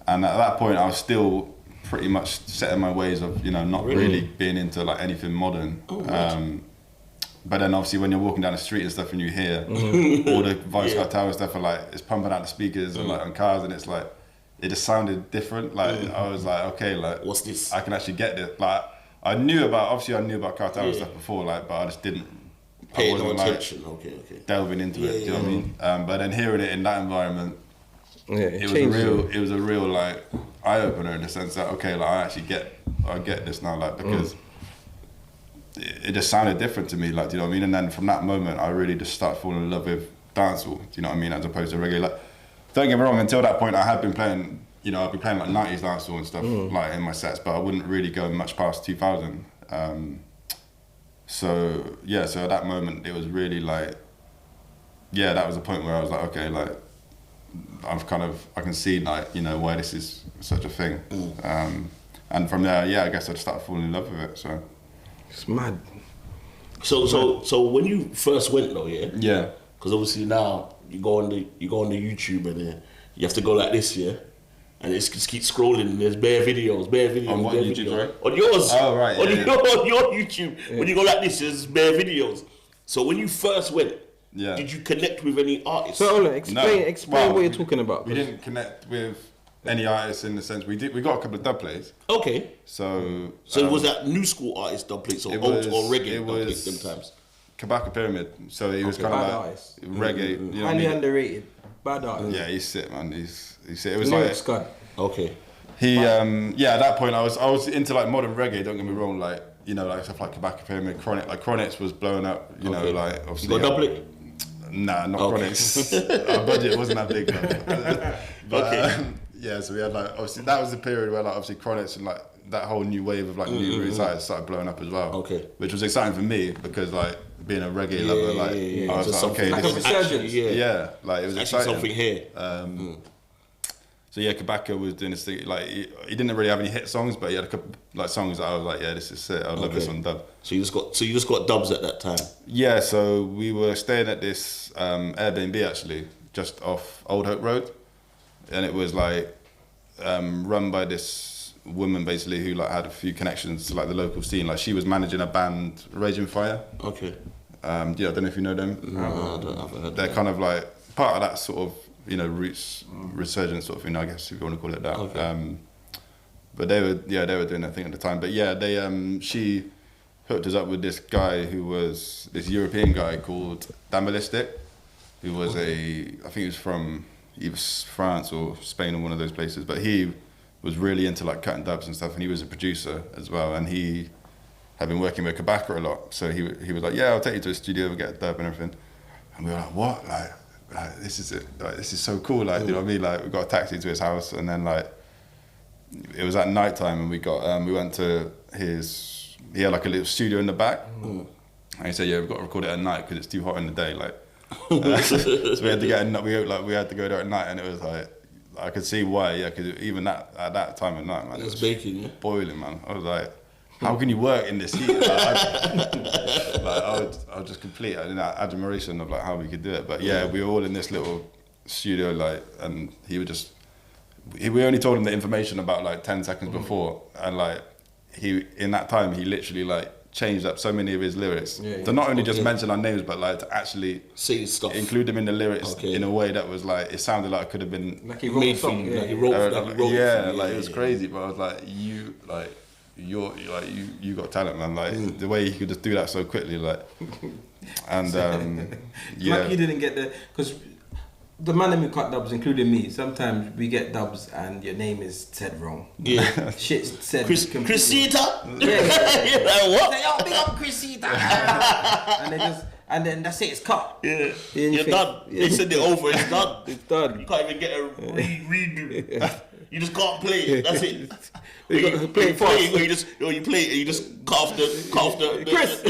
at that point I was still pretty much set in my ways of, you know, not really being into like anything modern. But then obviously when you're walking down the street and stuff and you hear all the Vice Cartel and stuff, are like, it's pumping out the speakers and like on cars, and it's like, it just sounded different. Like I was like, okay, like, what's this? I can actually get this. Like, I knew about Cartel and stuff before, like, but I just didn't pay no attention. Like, delving into it. Do you know what I mean? But then hearing it in that environment, it was a real like eye opener, in the sense that, okay, like, I get this now, like, because it just sounded different to me, like, do you know what I mean? And then from that moment, I really just started falling in love with dancehall, do you know what I mean, as opposed to reggae. Like, don't get me wrong, until that point, I had been playing, you know, I'd be playing like 90s dancehall and stuff, like, in my sets, but I wouldn't really go much past 2000. So at that moment, it was really like, that was the point where I was like, okay, like, I can see, like, you know, why this is such a thing. And from there, I guess I just started falling in love with it, so. It's mad. So when you first went though, because obviously now you go on the YouTube, and then you have to go like this, and it's just keep scrolling, and there's bare videos. On what YouTube, right? On yours. Oh, right. On your YouTube. When you go like this, there's bare videos. So when you first went, did you connect with any artists? So hold on, explain what you're talking about. We didn't connect with any artists, in the sense we got a couple of dub plays. Okay. So was that new school artist dub plates or old or reggae dub plates them times? Kabaka Pyramid. So he was kind of like artist. Reggae. You know, highly underrated. Bad artist. Yeah, he's sick, man. He's sick. It was Lyrics God. Okay. At that point I was into like modern reggae. Don't get me wrong, like you know, like stuff like Kabaka Pyramid, Chronic. Like Chronics was blowing up. You know, like obviously. You got double? Nah, not Chronics. Our budget wasn't that big. But, yeah, so we had like obviously that was the period where like obviously Chronics and like that whole new wave of like new roots artists started blowing up as well. Okay. Which was exciting for me because like being a reggae lover, like I was like, okay, like this a is resurgence. like it was actually exciting. something here. So yeah, Kabaka was doing this thing. Like he didn't really have any hit songs, but he had a couple like songs that I was like, yeah, this is it. I love this on dub. So you just got dubs at that time. Yeah, so we were staying at this Airbnb actually, just off Old Hope Road, and it was like run by this woman basically who like had a few connections to like the local scene. Like she was managing a band, Raging Fire. Okay. I don't know if you know them. No, I haven't heard. They're kind of like part of that sort of roots resurgence sort of thing, I guess if you want to call it that. Okay. But they were doing that thing at the time. But yeah, she hooked us up with this guy who was this European guy called Damalistic, who was I think he was from either France or Spain or one of those places. But he was really into like cutting dubs and stuff, and he was a producer as well. And he had been working with Kabaka a lot, so he was like, yeah, I'll take you to a studio and get a dub and everything. And we were like, what? Like this is it. Like this is so cool. Like you know what I mean? Like we got a taxi to his house, and then like it was at night time, and we went to his. He had like a little studio in the back, and he said, yeah, we've got to record it at night because it's too hot in the day. Like so we had to we had to go there at night, and it was like I could see why. Yeah, because even at that time of night, man, it was baking, yeah, boiling, man. I was like, how can you work in this heat? I was just complete admiration of like how we could do it. But yeah, we were all in this little studio, like, and we only told him the information about like 10 seconds before, and like in that time he literally like changed up so many of his lyrics to not only just mention our names, but like to actually say stuff, include them in the lyrics in a way that was like, it sounded like it could have been like he wrote something. It was crazy. But I was like, you got talent, man. Like the way he could just do that so quickly, like, and like you didn't get because the man who cut dubs, including me, sometimes we get dubs and your name is said wrong. Yeah, shit's said. Chris Satta. Yeah. What? They all big up Chris Satta. and then that's it. It's cut. Yeah, you're done. They send it over. It's done. It's done. You can't even get a redo. You just can't play it. That's it. You play it fast. You play it and you just cut off the Chris.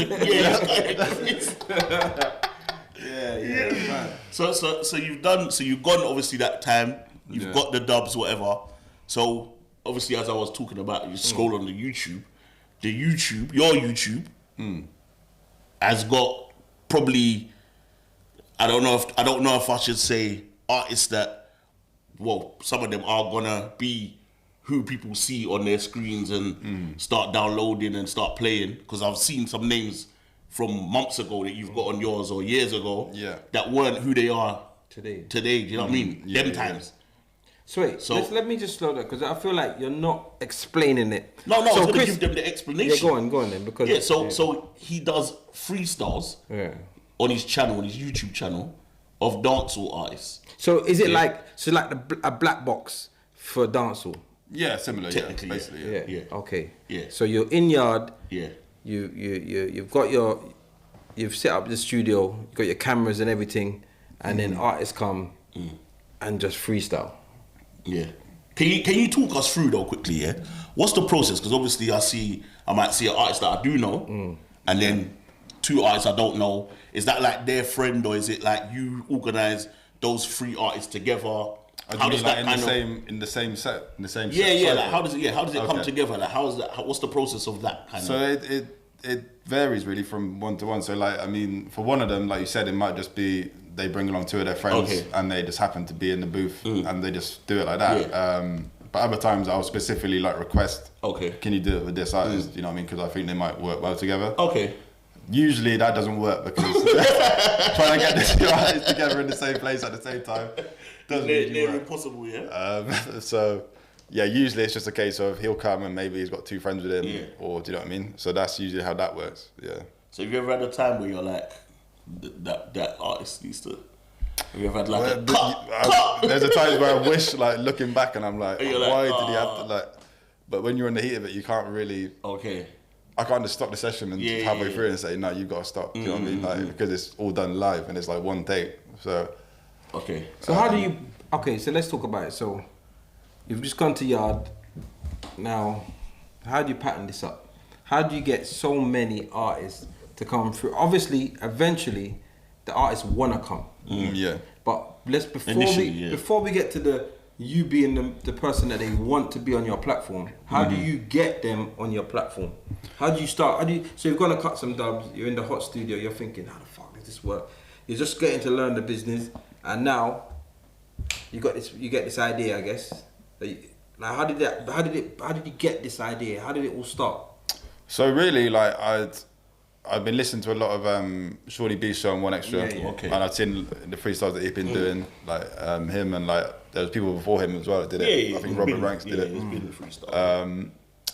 Yeah, man. So you've gone obviously that time. You've got the dubs, whatever. So obviously, as I was talking about, you scroll on the YouTube. Your YouTube has got probably, I don't know if I should say artists that, well, some of them are gonna be who people see on their screens and start downloading and start playing, because I've seen some names from months ago that you've got on yours or years ago that weren't who they are today. Do you know what I mean? Them times. So wait, let me just slow down, because I feel like you're not explaining it. No, I was going to give them the explanation. Yeah, go on then. Because so he does freestyles on his channel, on his YouTube channel, of dancehall artists. So is it like a black box for dancehall? Yeah, similar. Technically, basically. Yeah. Okay. Yeah. So you're in yard. Yeah. You've set up the studio, you've got your cameras and everything, and then artists come and just freestyle. Yeah. Can you talk us through though quickly? Yeah. What's the process? Because obviously I might see an artist that I do know, and then two artists I don't know. Is that like their friend, or is it like you organise those three artists together? How does that in the same set? Yeah. Like how does it come together? Like how is that? What's the process of that kind of? It varies really from one to one. So like, I mean, for one of them, like you said, it might just be they bring along two of their friends and they just happen to be in the booth and they just do it like that. Yeah. But other times I'll specifically like request, can you do it with this artist? You know what I mean? Because I think they might work well together. Okay. Usually that doesn't work because trying to get the two artists together in the same place at the same time doesn't really work. Impossible, yeah. So yeah, usually it's just a case of he'll come and maybe he's got two friends with him, or do you know what I mean? So that's usually how that works. Yeah. So have you ever had a time where you're like, that artist needs to Have you ever had like there's a times where I wish, like, looking back, and I'm like, You're why like, did he have to, like? But when you're in the heat of it, you can't really. Okay. I can't just stop the session and halfway through and say, no, you've got to stop. You know what I mean? Like, because it's all done live and it's like one take. So. Okay. So how do you? Okay, so let's talk about it. So, you've just gone to Yard. Now, how do you pattern this up? How do you get so many artists to come through? Obviously, eventually, the artists wanna come. Yeah. But before Initially, we get to you being the person that they want to be on your platform, how do you get them on your platform? How do you start? So you're gonna cut some dubs. You're in the hot studio. You're thinking, how the fuck does this work? You're just getting to learn the business, and now you get this idea, I guess. Like, how did you get this idea? How did it all start? So really, like, I've been listening to a lot of Shorty B's show on One Extra, Okay. and I've seen the freestyles that he's been doing, like him, and like there was people before him as well that did it. I think Robert Ranks did it. He's been the freestyle.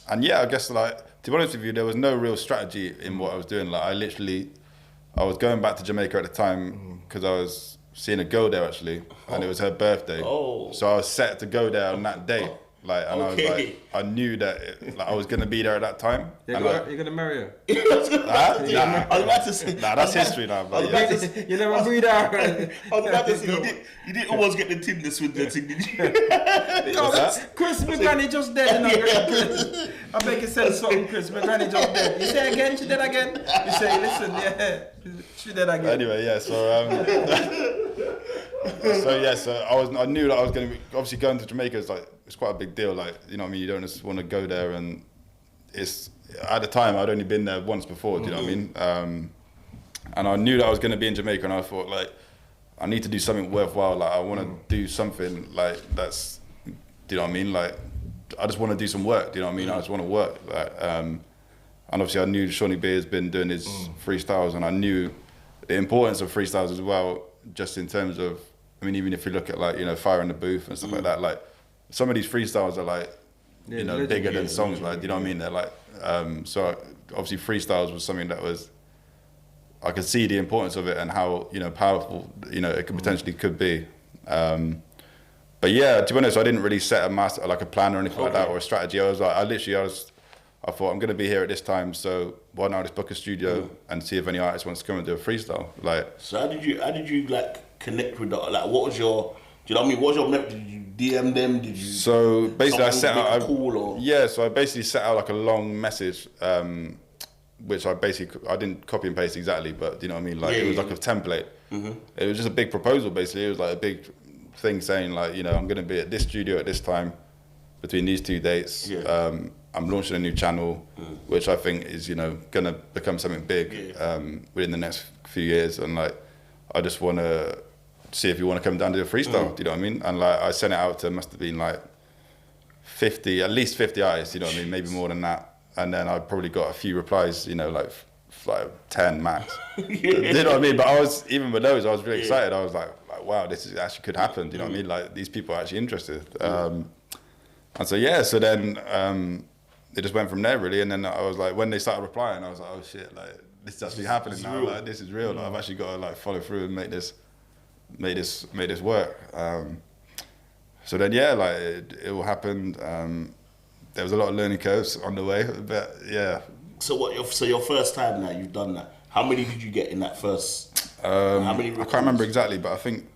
And yeah, I guess, like, to be honest with you, there was no real strategy in what I was doing. Like, I was going back to Jamaica at the time because I was seeing a girl there actually, and it was her birthday. Oh. So I was set to go there on that day. Like, and I was like, I knew that I was gonna be there at that time. You're gonna marry her? I was about to say. Nah, that's history now. But yeah. You never breed her. I was about to say, you didn't almost get the Tinder swindler thing, did you? Chris, my granny just dead. Chris. I beg you send something, Chris. My granny just dead. You say again, she dead again. You say, listen, yeah, she dead again. Anyway, yeah. So I knew that I was going to be, obviously going to Jamaica is like, it's quite a big deal. Like, you know what I mean? You don't just want to go there, and it's, at the time I'd only been there once before. Do you know what I mean? And I knew that I was going to be in Jamaica, and I thought, like, I need to do something worthwhile. Like, I want to do something like that's, do you know what I mean? Like, I just want to do some work. Do you know what I mean? I just want to work. Like, and obviously I knew Shawnee B has been doing his freestyles, and I knew the importance of freestyles as well, just in terms of, I mean, even if you look at, like, you know, Fire in the Booth and stuff like that, like, some of these freestyles are like, you know, bigger than songs, like, you know what I mean? They're like, so obviously freestyles was something that was, I could see the importance of it and how, you know, powerful, you know, it could potentially could be. But yeah, to be honest, I didn't really set a plan or anything like that, or a strategy. I thought, I'm gonna be here at this time, so why not just book a studio and see if any artist wants to come and do a freestyle? Like, so how did you like connect with that? Like, what was your, do you know what I mean? What was your method? Did you DM them? Did you? So basically, I set out. So I basically set out like a long message, which I didn't copy and paste exactly, but do you know what I mean? Like, it was like a template. It was just a big proposal, basically. It was like a big thing saying, like, you know, I'm gonna be at this studio at this time, between these two dates. I'm launching a new channel, which I think is, you know, gonna become something big within the next few years, and like, I just want to see if you want to come down to a freestyle. Do you know what I mean? And like, I sent it out to, must have been like at least 50 artists. You know what I mean? Maybe more than that. And then I probably got a few replies. You know, like 10 max. Do you know what I mean? But I was, even with those, I was really excited. I was like, wow, this is actually could happen. Do you know what I mean? Like, these people are actually interested. And so yeah, so then it just went from there really. And then I was like, when they started replying, I was like, oh shit, like, this is actually happening now. Like, this is real. Like, I've actually got to like follow through and make this work. So then yeah, like, it all happened. There was a lot of learning curves on the way, but yeah. So your first time now you've done that. How many did you get in that first? How many? I can't remember exactly, but I think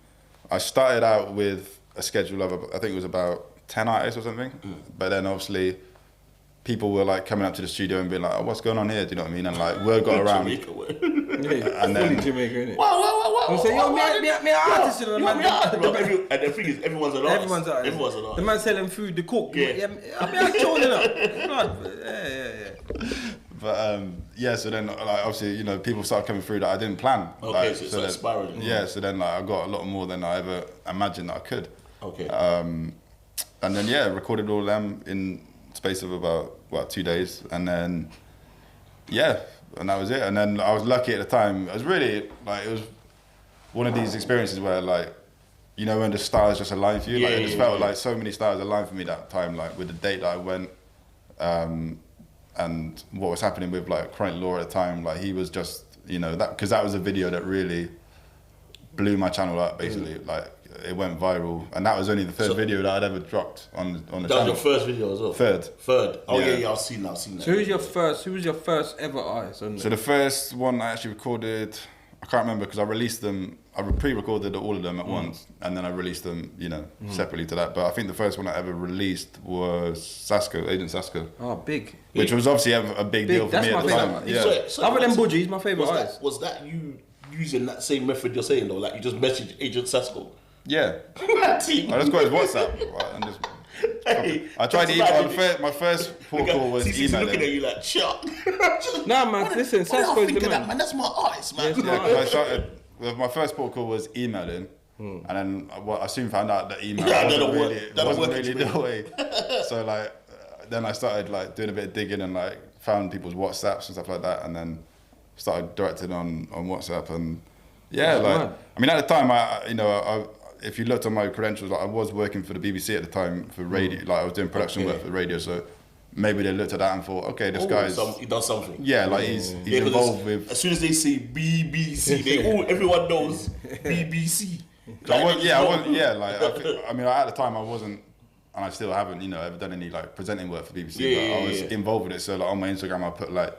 I started out with a schedule of, I think it was about 10 artists or something. But then obviously people were like coming up to the studio and being like, oh, what's going on here? Do you know what I mean? And like, word got around. And then Jamaica, innit? Wow. I'm saying, yo, me artist, you know, man. And the thing is, everyone's an artist. Everyone's an artist. The man selling food, the cook. Yeah. I'm joining up. Yeah. But yeah, so then like, obviously, you know, people started coming through that I didn't plan. Okay, like, so it's like spiraling. Yeah, so then like, I got a lot more than I ever imagined that I could. Okay. And then yeah, recorded all of them in space of about 2 days, and then yeah, and that was it. And then I was lucky at the time. It was really like, it was one of these experiences where, like, you know, when the stars just aligned for you. Like, it just felt like so many stars aligned for me that time. Like, with the date that I went, and what was happening with like Chronic Law at the time. Like, he was just, you know, that, because that was a video that really blew my channel up basically. Like it went viral, and that was only the third video that I'd ever dropped on the channel. That was your first video as well? Third. Oh yeah, I've seen that. So who was your first ever artist? So the first one I actually recorded, I can't remember because I released them. I pre-recorded all of them at once, and then I released them, separately to that. But I think the first one I ever released was Sasko, Agent Sasko. Oh, big. Which was obviously a big deal for me at the time. Yeah. So Other than Budgie, he's my favourite artist. Was that you using that same method you're saying though? Like you just messaged Agent Sasko? Yeah. I just got his WhatsApp. Right, and just, I tried to email. My first port call was emailing. Looking at you like, shut. Nah, man, listen, Sasko's the man. That's my artist, man. My first port call was emailing, and then I soon found out that email wasn't really the way. So like, then I started like doing a bit of digging and like found people's WhatsApps and stuff like that, and then started directing on WhatsApp. And I mean at the time if you looked on my credentials, like I was working for the BBC at the time for radio, like I was doing production work for the radio, so maybe they looked at that and thought, okay, this guy's he does something. Yeah, like he's involved with. As soon as they say BBC, everyone knows BBC. At the time I wasn't, and I still haven't, ever done any like presenting work for BBC. But I was involved with it, so like on my Instagram I put like,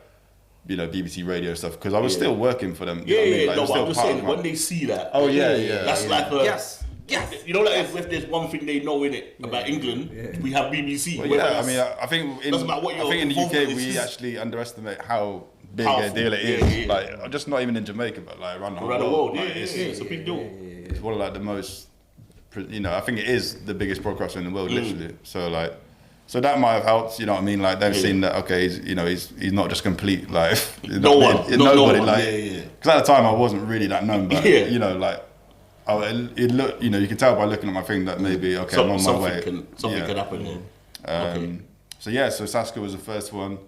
BBC radio stuff because I was still working for them. I'm just saying when they see that. Oh yeah. That's like a Yes. You know, like if there's one thing they know in it about England, we have BBC. Well, I mean, I think in the UK we actually underestimate how big a deal it is. Like, just not even in Jamaica, but like around the world. It's a big deal. It's one of like the most, I think it is the biggest broadcaster in the world, literally. So that might have helped. You know what I mean? Like they've seen that. Okay, he's not just complete. Like nobody. Because at the time I wasn't really that known, but like. It looked, you can tell by looking at my thing that maybe I'm on my way. Something could happen. So Sasko was the first one.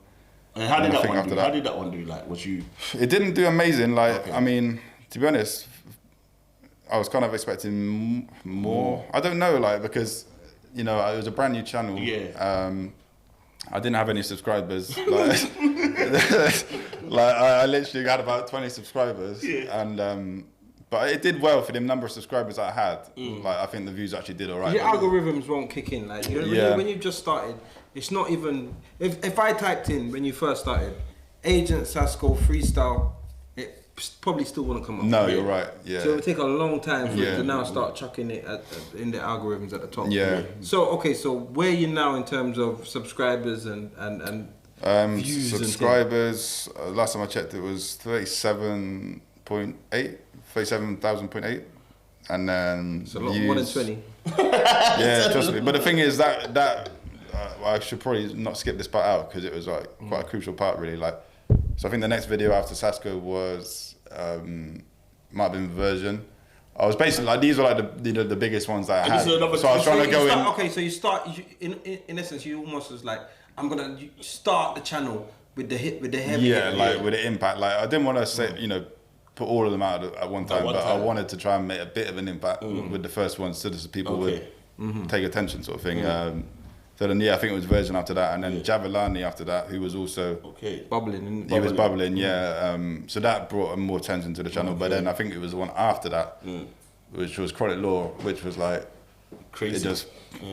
And how did that one do? How did that one do? Like, was you? It didn't do amazing. Like, I mean, to be honest, I was kind of expecting more. I don't know, like because it was a brand new channel. Yeah. I didn't have any subscribers. Like, I literally had about 20 subscribers, and. But it did well for the number of subscribers that I had. Like I think the views actually did alright. Your algorithms won't kick in. Like when you just started, it's not even. If I typed in when you first started, Agent Sasko freestyle, it probably still wouldn't come up. No, you're right. Yeah. So it would take a long time for you to now start chucking it in the algorithms at the top. Yeah. So where are you now in terms of subscribers and views? Subscribers. Last time I checked, it was 37,000.8, and then it's a lot more than 20. Yeah, trust me. But the thing is that I should probably not skip this part out because it was like quite a crucial part, really. Like, so I think the next video after Sasko was might have been Version. I was basically like these were like the biggest ones that I had. So I was trying to go in. Okay, so you start in essence. You almost was like, I'm gonna start the channel with the heavy. With the impact. Like I didn't want to say put all of them out at one time, but I wanted to try and make a bit of an impact with the first one so that people would take attention, sort of thing. So then, I think it was Virgin after that, and then Javelani after that, who was also bubbling. He was bubbling, so that brought more attention to the channel. But then I think it was the one after that, which was Chronic Law, which was like crazy. It just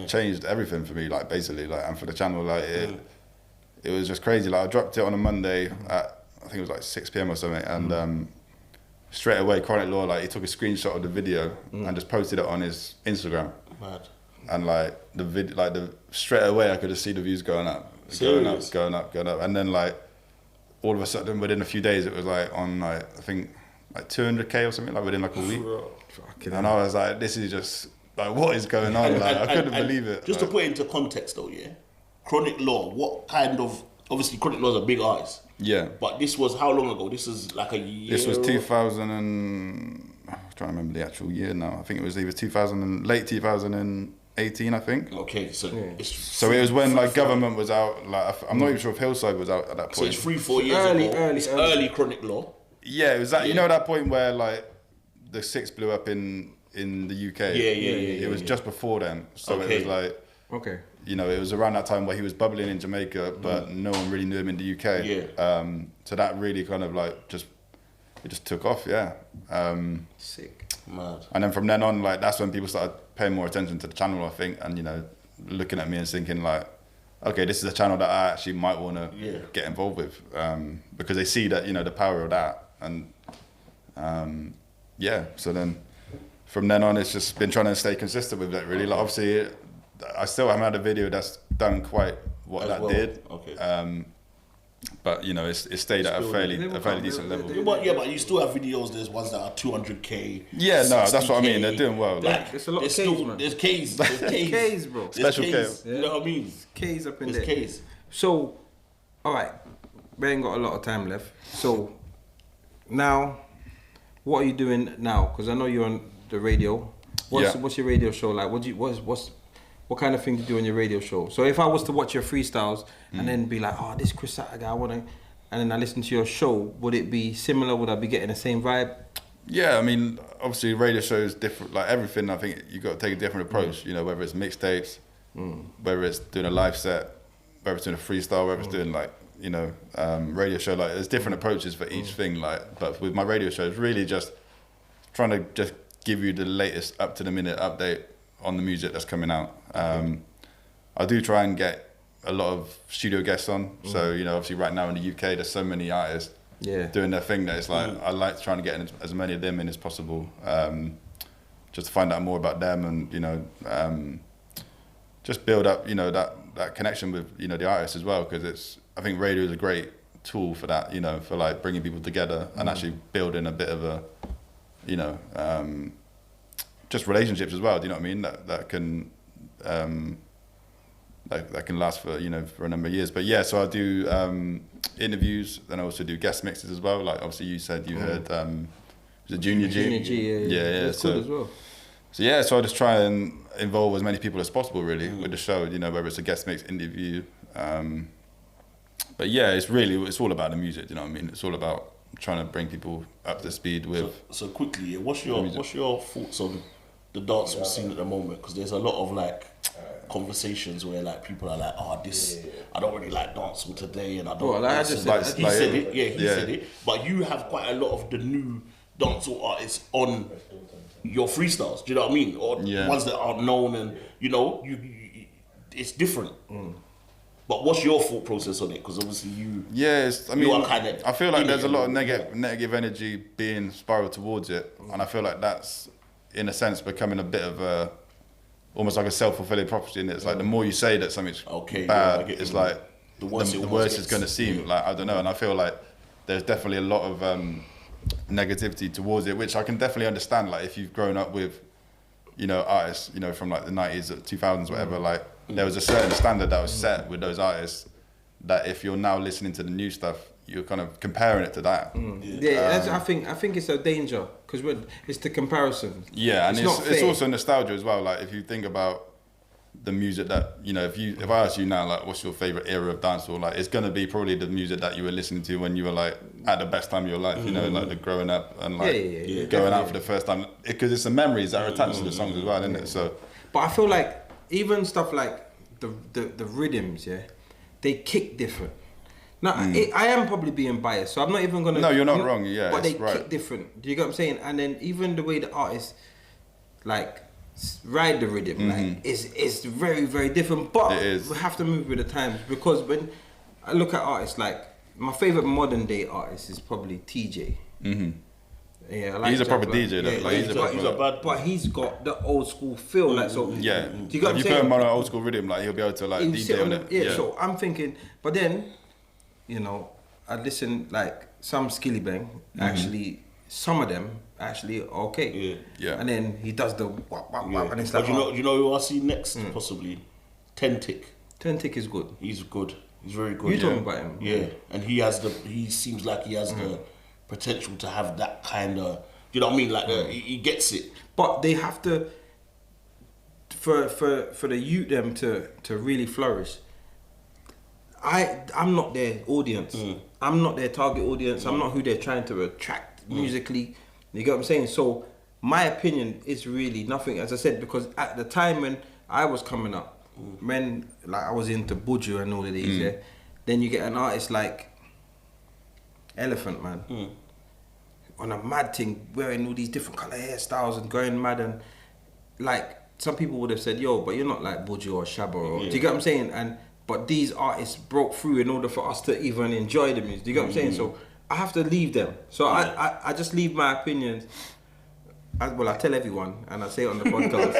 changed everything for me, like basically, like and for the channel, like it was just crazy. Like I dropped it on a Monday at I think it was like 6 p.m. or something, and. Straight away, Chronic Law, like he took a screenshot of the video and just posted it on his Instagram. Mad. And like straight away, I could just see the views going up, going up, and then like all of a sudden, within a few days, it was like on like I think like 200k or something, like within like a week. And I was like, this is just like what is going on? Like I couldn't believe it. Just to put it into context, though, Chronic Law. What kind of obviously Chronic Law is a big artist. Yeah. But this was how long ago? This is like a year. This was 2000 and I'm trying to remember the actual year now. I think it was either late 2018, I think. Okay, so so it was when like government was out. Like I'm not even sure if Hillside was out at that point. So it's 3-4 years ago. Early Chronic Law. Yeah, it was that. You know that point where like the 6 blew up in the UK. It was just before then. So it was like it was around that time where he was bubbling in Jamaica, but no one really knew him in the UK. So that really kind of like it just took off. Sick. Mad. And then from then on, like that's when people started paying more attention to the channel, I think, and looking at me and thinking like, okay, this is a channel that I actually might want to get involved with, because they see that the power of that, and so then from then on, it's just been trying to stay consistent with that. Really, like obviously, I still haven't had a video that's done quite what that did. Okay. But it stayed at a fairly decent level. But you still have videos. There's ones that are 200k. Yeah, no, that's what I mean. They're doing well. Like, it's a lot of K's, man. There's K's. There's K's. K's, bro. Special K's. K. You know what I mean? K's up in There's there. K's. So, all right, we ain't got a lot of time left. So, now, what are you doing now? Because I know you're on the radio. What's your radio show like? What kind of thing do you do on your radio show? So if I was to watch your freestyles and then be like, oh, this Chris Satta guy, and then I listen to your show, would it be similar? Would I be getting the same vibe? Yeah, I mean, obviously radio shows different. Like everything, I think you got to take a different approach. Whether it's mixtapes, whether it's doing a live set, whether it's doing a freestyle, whether it's doing like radio show. Like there's different approaches for each thing. Like, but with my radio show, it's really just trying to just give you the latest, up to the minute update on the music that's coming out. I do try and get a lot of studio guests on. So obviously right now in the UK, there's so many artists doing their thing that it's like I like trying to get as many of them in as possible, just to find out more about them and just build up that connection with the artists as well, because I think radio is a great tool for that, for like bringing people together and actually building a bit of a just relationships as well. Do you know what I mean? That can that can last for for a number of years. But yeah, so I do interviews, then I also do guest mixes as well. Like obviously you said you heard was it Junior G? Junior G, yeah. That's so, good as well. So I just try and involve as many people as possible really with the show. Whether it's a guest mix, interview. But yeah, it's all about the music. Do you know what I mean? It's all about trying to bring people up to speed with. So quickly, what's your thoughts on the dancehall scene at the moment? Because there's a lot of like conversations where like people are like, oh, I don't really like dancehall today, and I don't. Well, he said it. Yeah, he said it. But you have quite a lot of the new dancehall artists on your freestyles. Do you know what I mean? Or ones that are known, and you it's different. But what's your thought process on it? Because obviously you. Yes, I mean, I feel like there's a lot of negative energy being spiraled towards it, and I feel like that's, in a sense, becoming a bit of almost like a self-fulfilling prophecy. And it's like the more you say that something's bad, it's like the worse it's going to seem. Yeah. Like I don't know, and I feel like there's definitely a lot of negativity towards it, which I can definitely understand. Like if you've grown up with, artists, from like the 90s, 2000s, whatever, like. There was a certain standard that was set with those artists that if you're now listening to the new stuff, you're kind of comparing it to that. I think it's a danger because it's the comparison. Yeah, and it's also nostalgia as well. Like if you think about the music that if I ask you now, like what's your favorite era of dancehall, like it's gonna be probably the music that you were listening to when you were like at the best time of your life. Like the growing up and like going out for the first time, because it's the memories that are attached to the songs as well, isn't it? So, but I feel like. Even stuff like the rhythms, they kick different. Now, I am probably being biased, so I'm not even gonna. No, you're not wrong. Yeah, but they kick different. Do you get what I'm saying? And then even the way the artists like ride the rhythm, like it's very very different. But we have to move with the times, because when I look at artists, like my favorite modern day artist is probably TJ. Yeah, I like he's a proper DJ though. But he's got the old school feel, like so. Yeah. Do you get what I'm saying? If you put him on an old school rhythm, like he'll be able to like DJ on it. Yeah. So I'm thinking, but then, I listen like some Skilly Bang. Actually, some of them actually are okay. Yeah. And then he does the wap wap wap, and it's like. But you know who I see next possibly? Tentic. Tentic is good. He's good. He's very good. You talking about him? Yeah, and he seems like he has the potential to have that kind of, you know what I mean? Like he gets it. But they have to, for the youth them to really flourish. I'm not their audience. I'm not their target audience. I'm not who they're trying to attract musically. You get what I'm saying? So my opinion is really nothing, as I said, because at the time when I was coming up, when like I was into Buju and all of these, then you get an artist like Elephant Man, on a mad thing, wearing all these different colour hairstyles and going mad, and like some people would have said, yo, but you're not like Buju or Shabba, or do you get what I'm saying? But these artists broke through in order for us to even enjoy the music. Do you get what I'm saying? So I have to leave them. So I just leave my opinions. I tell everyone, and I say it on the podcast,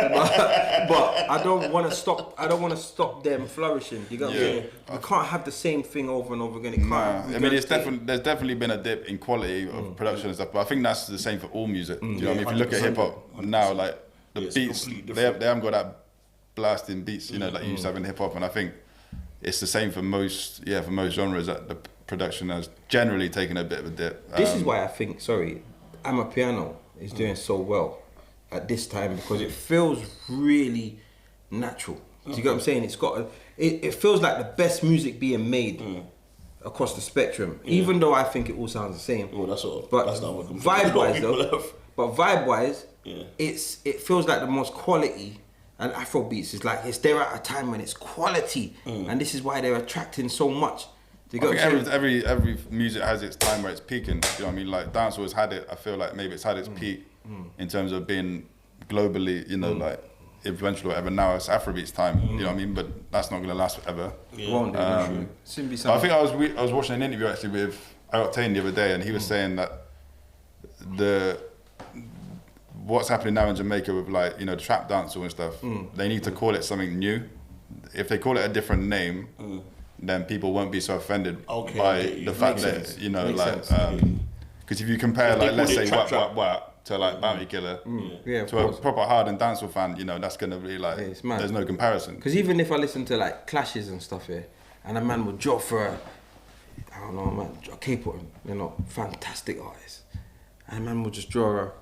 but I don't want to stop. I don't want to stop them flourishing. You get what I'm saying? You can't have the same thing over and over again. I mean, there's definitely been a dip in quality of production and stuff, but I think that's the same for all music. Do you know what I mean? If you look at hip hop now, like the beats, they haven't got that blasting beats, you know, like you used to have in hip hop, and I think it's the same for most genres. That the production has generally taken a bit of a dip. This is why I think, Amapiano is doing so well at this time, because it feels really natural. Do you get what I'm saying? It feels like the best music being made across the spectrum, even though I think it all sounds the same. Well, that's all. But that's not what vibe-wise, it feels like the most quality. And Afrobeats is like, they're at a time when it's quality, and this is why they're attracting so much. I think every music has its time where it's peaking. Do you know what I mean? Like dancehall has had it. I feel like maybe it's had its peak in terms of being globally, you know, like influential or whatever. Now it's Afrobeats time. You know what I mean? But that's not gonna last forever. I think I was watching an interview actually with Octane the other day, and he was saying that what's happening now in Jamaica with, like, you know, the trap dancehall and stuff, they need to call it something new. If they call it a different name, then people won't be so offended by the fact that, you know, because if you compare, like, let's say what to like Bounty Killer, to a proper hard and dancehall fan, you know, that's gonna be like, there's no comparison. Because even if I listen to like clashes and stuff here, and a man would draw for a K-pop, you know, fantastic artist, and a man would just draw a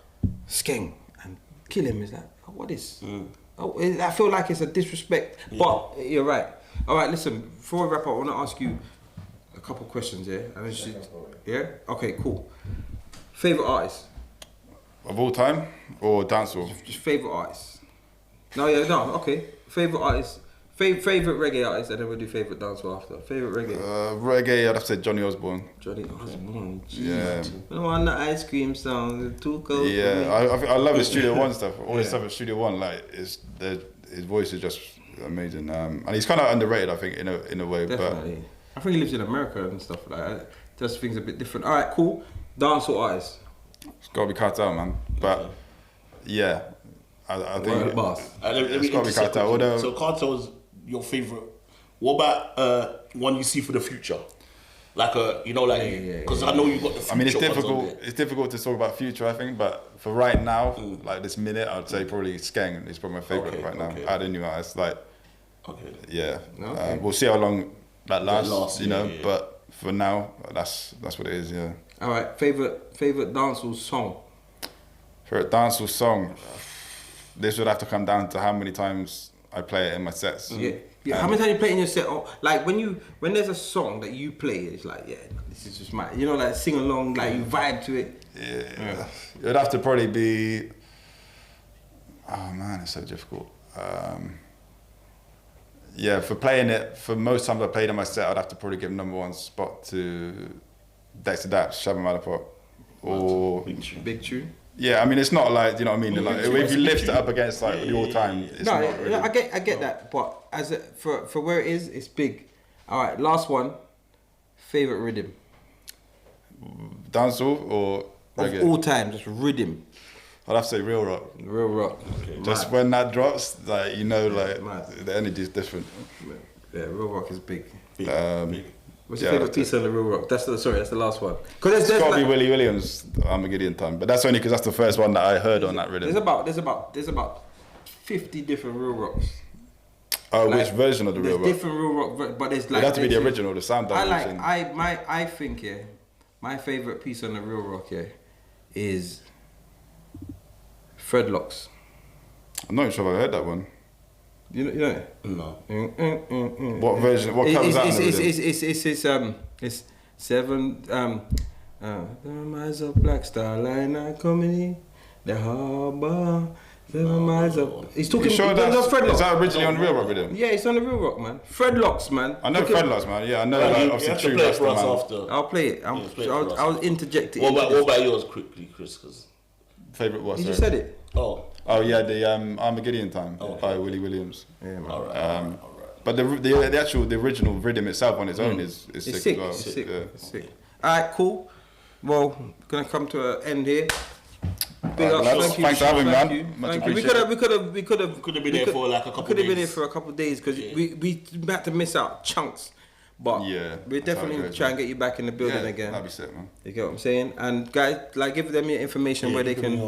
Skeng and kill him. Is like, what is? I feel like it's a disrespect. But you're right. All right, listen. Before we wrap up, I want to ask you a couple questions. Okay, cool. Favorite artist of all time or dancehall? Just favorite artist. Okay. Favorite artist. Favorite reggae artist, and then we'll do favorite dancehall after. Favorite reggae. Reggae, I'd have to say Johnny Osbourne. Johnny Osbourne. Yeah. I want the ice cream song. Too cold. Yeah, I love his Studio One stuff. All his stuff at Studio One, like, his voice is just amazing. And he's kind of underrated, I think, in a way. Definitely. But I think he lives in America and stuff like that. Does things a bit different. All right, cool. Dancehall artist. It's got to be Cartel, man. But yeah, I think it's got to be Cartel. So Cartel's your favorite. What about one you see for the future? Like because I know you got the future. I mean, it's difficult. It's difficult to talk about future, I think. But for right now, like this minute, I'd say probably Skeng is probably my favorite right now. Out of new artists, like, we'll see how long that lasts, you know. But for now, that's what it is. Yeah. All right. Favorite dancehall song. Favorite dancehall song. This would have to come down to how many times I play it in my sets. Yeah. How many times you play it in your set? Oh, like when there's a song that you play, it's like, this is just my, you know, like sing along, like you vibe to it. Yeah. It would have to probably be. Oh man, it's so difficult. For playing it, for most times I played in my set, I'd have to probably give #1 spot to Dexter Daps, Shabba Malapot, or Big Tune. Yeah, I mean, it's not like, you know what I mean. Like, if you lift it up against like the all time, it's not really. I get that, but for where it is, it's big. All right, last one. Favorite rhythm. Dancehall or reggae? Of all time, just rhythm. I'd have to say real rock. Real rock. Okay, just when that drops, like, you know, like the energy is different. Yeah, real rock is big. Big. What's your favourite piece on the Real Rock? That's the last one. It's got to be Willie Williams, Armageddon Time, but that's only because that's the first one that I heard on that rhythm. There's about 50 different Real Rocks. Oh, like, which version of the Real Rock? There's different Real Rock, but there's like. It'd have to be the original, the sound. I think my favourite piece on the Real Rock is Fredlocks. I'm not sure if I've heard that one. You know? No. What version? What comes out? It's 7. The Rise of Black Star Line coming in the harbour. He's talking. You sure no, that's, Fredlocks. is that originally on Real Rock Rhythm? Yeah, it's on the Real Rock, man. Fredlocks, man. I know Fredlocks, man. Yeah, I know. You Obviously, have to True play it Rasta, for us man. after. I'll play it. play it for us. I'll interject it. What about yours quickly, Chris? 'Cause Favorite what? You Sorry. just said it. Oh yeah, the Armageddon Time by Willie Williams. Yeah, man. All right. But the original rhythm itself on its own is It's sick, sick. as well. It's sick. Yeah. It's sick. All right, cool. Well, gonna come to an end here. Big Alright, up, lads. thank you. Thanks for having me, Thank man. you. Much Thank you. appreciated. We could have been here for like a couple Could have been here days. for a couple of days because we had to miss out chunks. But Yeah, we're that's how it definitely goes, try man. and get you back in the building Yeah, again. that'd be sick, man. You get what I'm saying? And guys, like, give them your information where they can.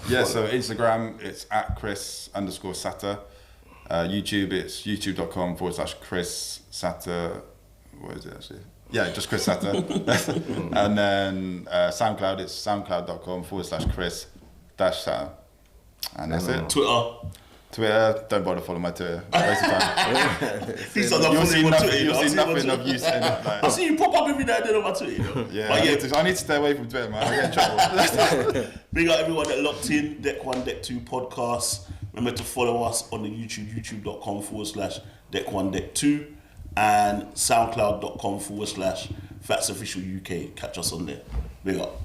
Yeah, so Instagram, it's at Chris_Satta. YouTube, it's youtube.com/Chris Satta. What is it actually? Yeah, just Chris Satta. And then SoundCloud, it's soundcloud.com/Chris_Satta. And that's it. Twitter, don't bother following my Twitter. Waste of time. You'll see nothing of use in it. I see you pop up every now and then on my Twitter, you know? Yeah, But I need to stay away from Twitter, man. I get in trouble. Big up everyone that locked in, Deck 1, Deck 2 podcast. Remember to follow us on the YouTube, youtube.com/Deck 1, Deck 2 and soundcloud.com/FatsOfficialUK. Catch us on there. Big up.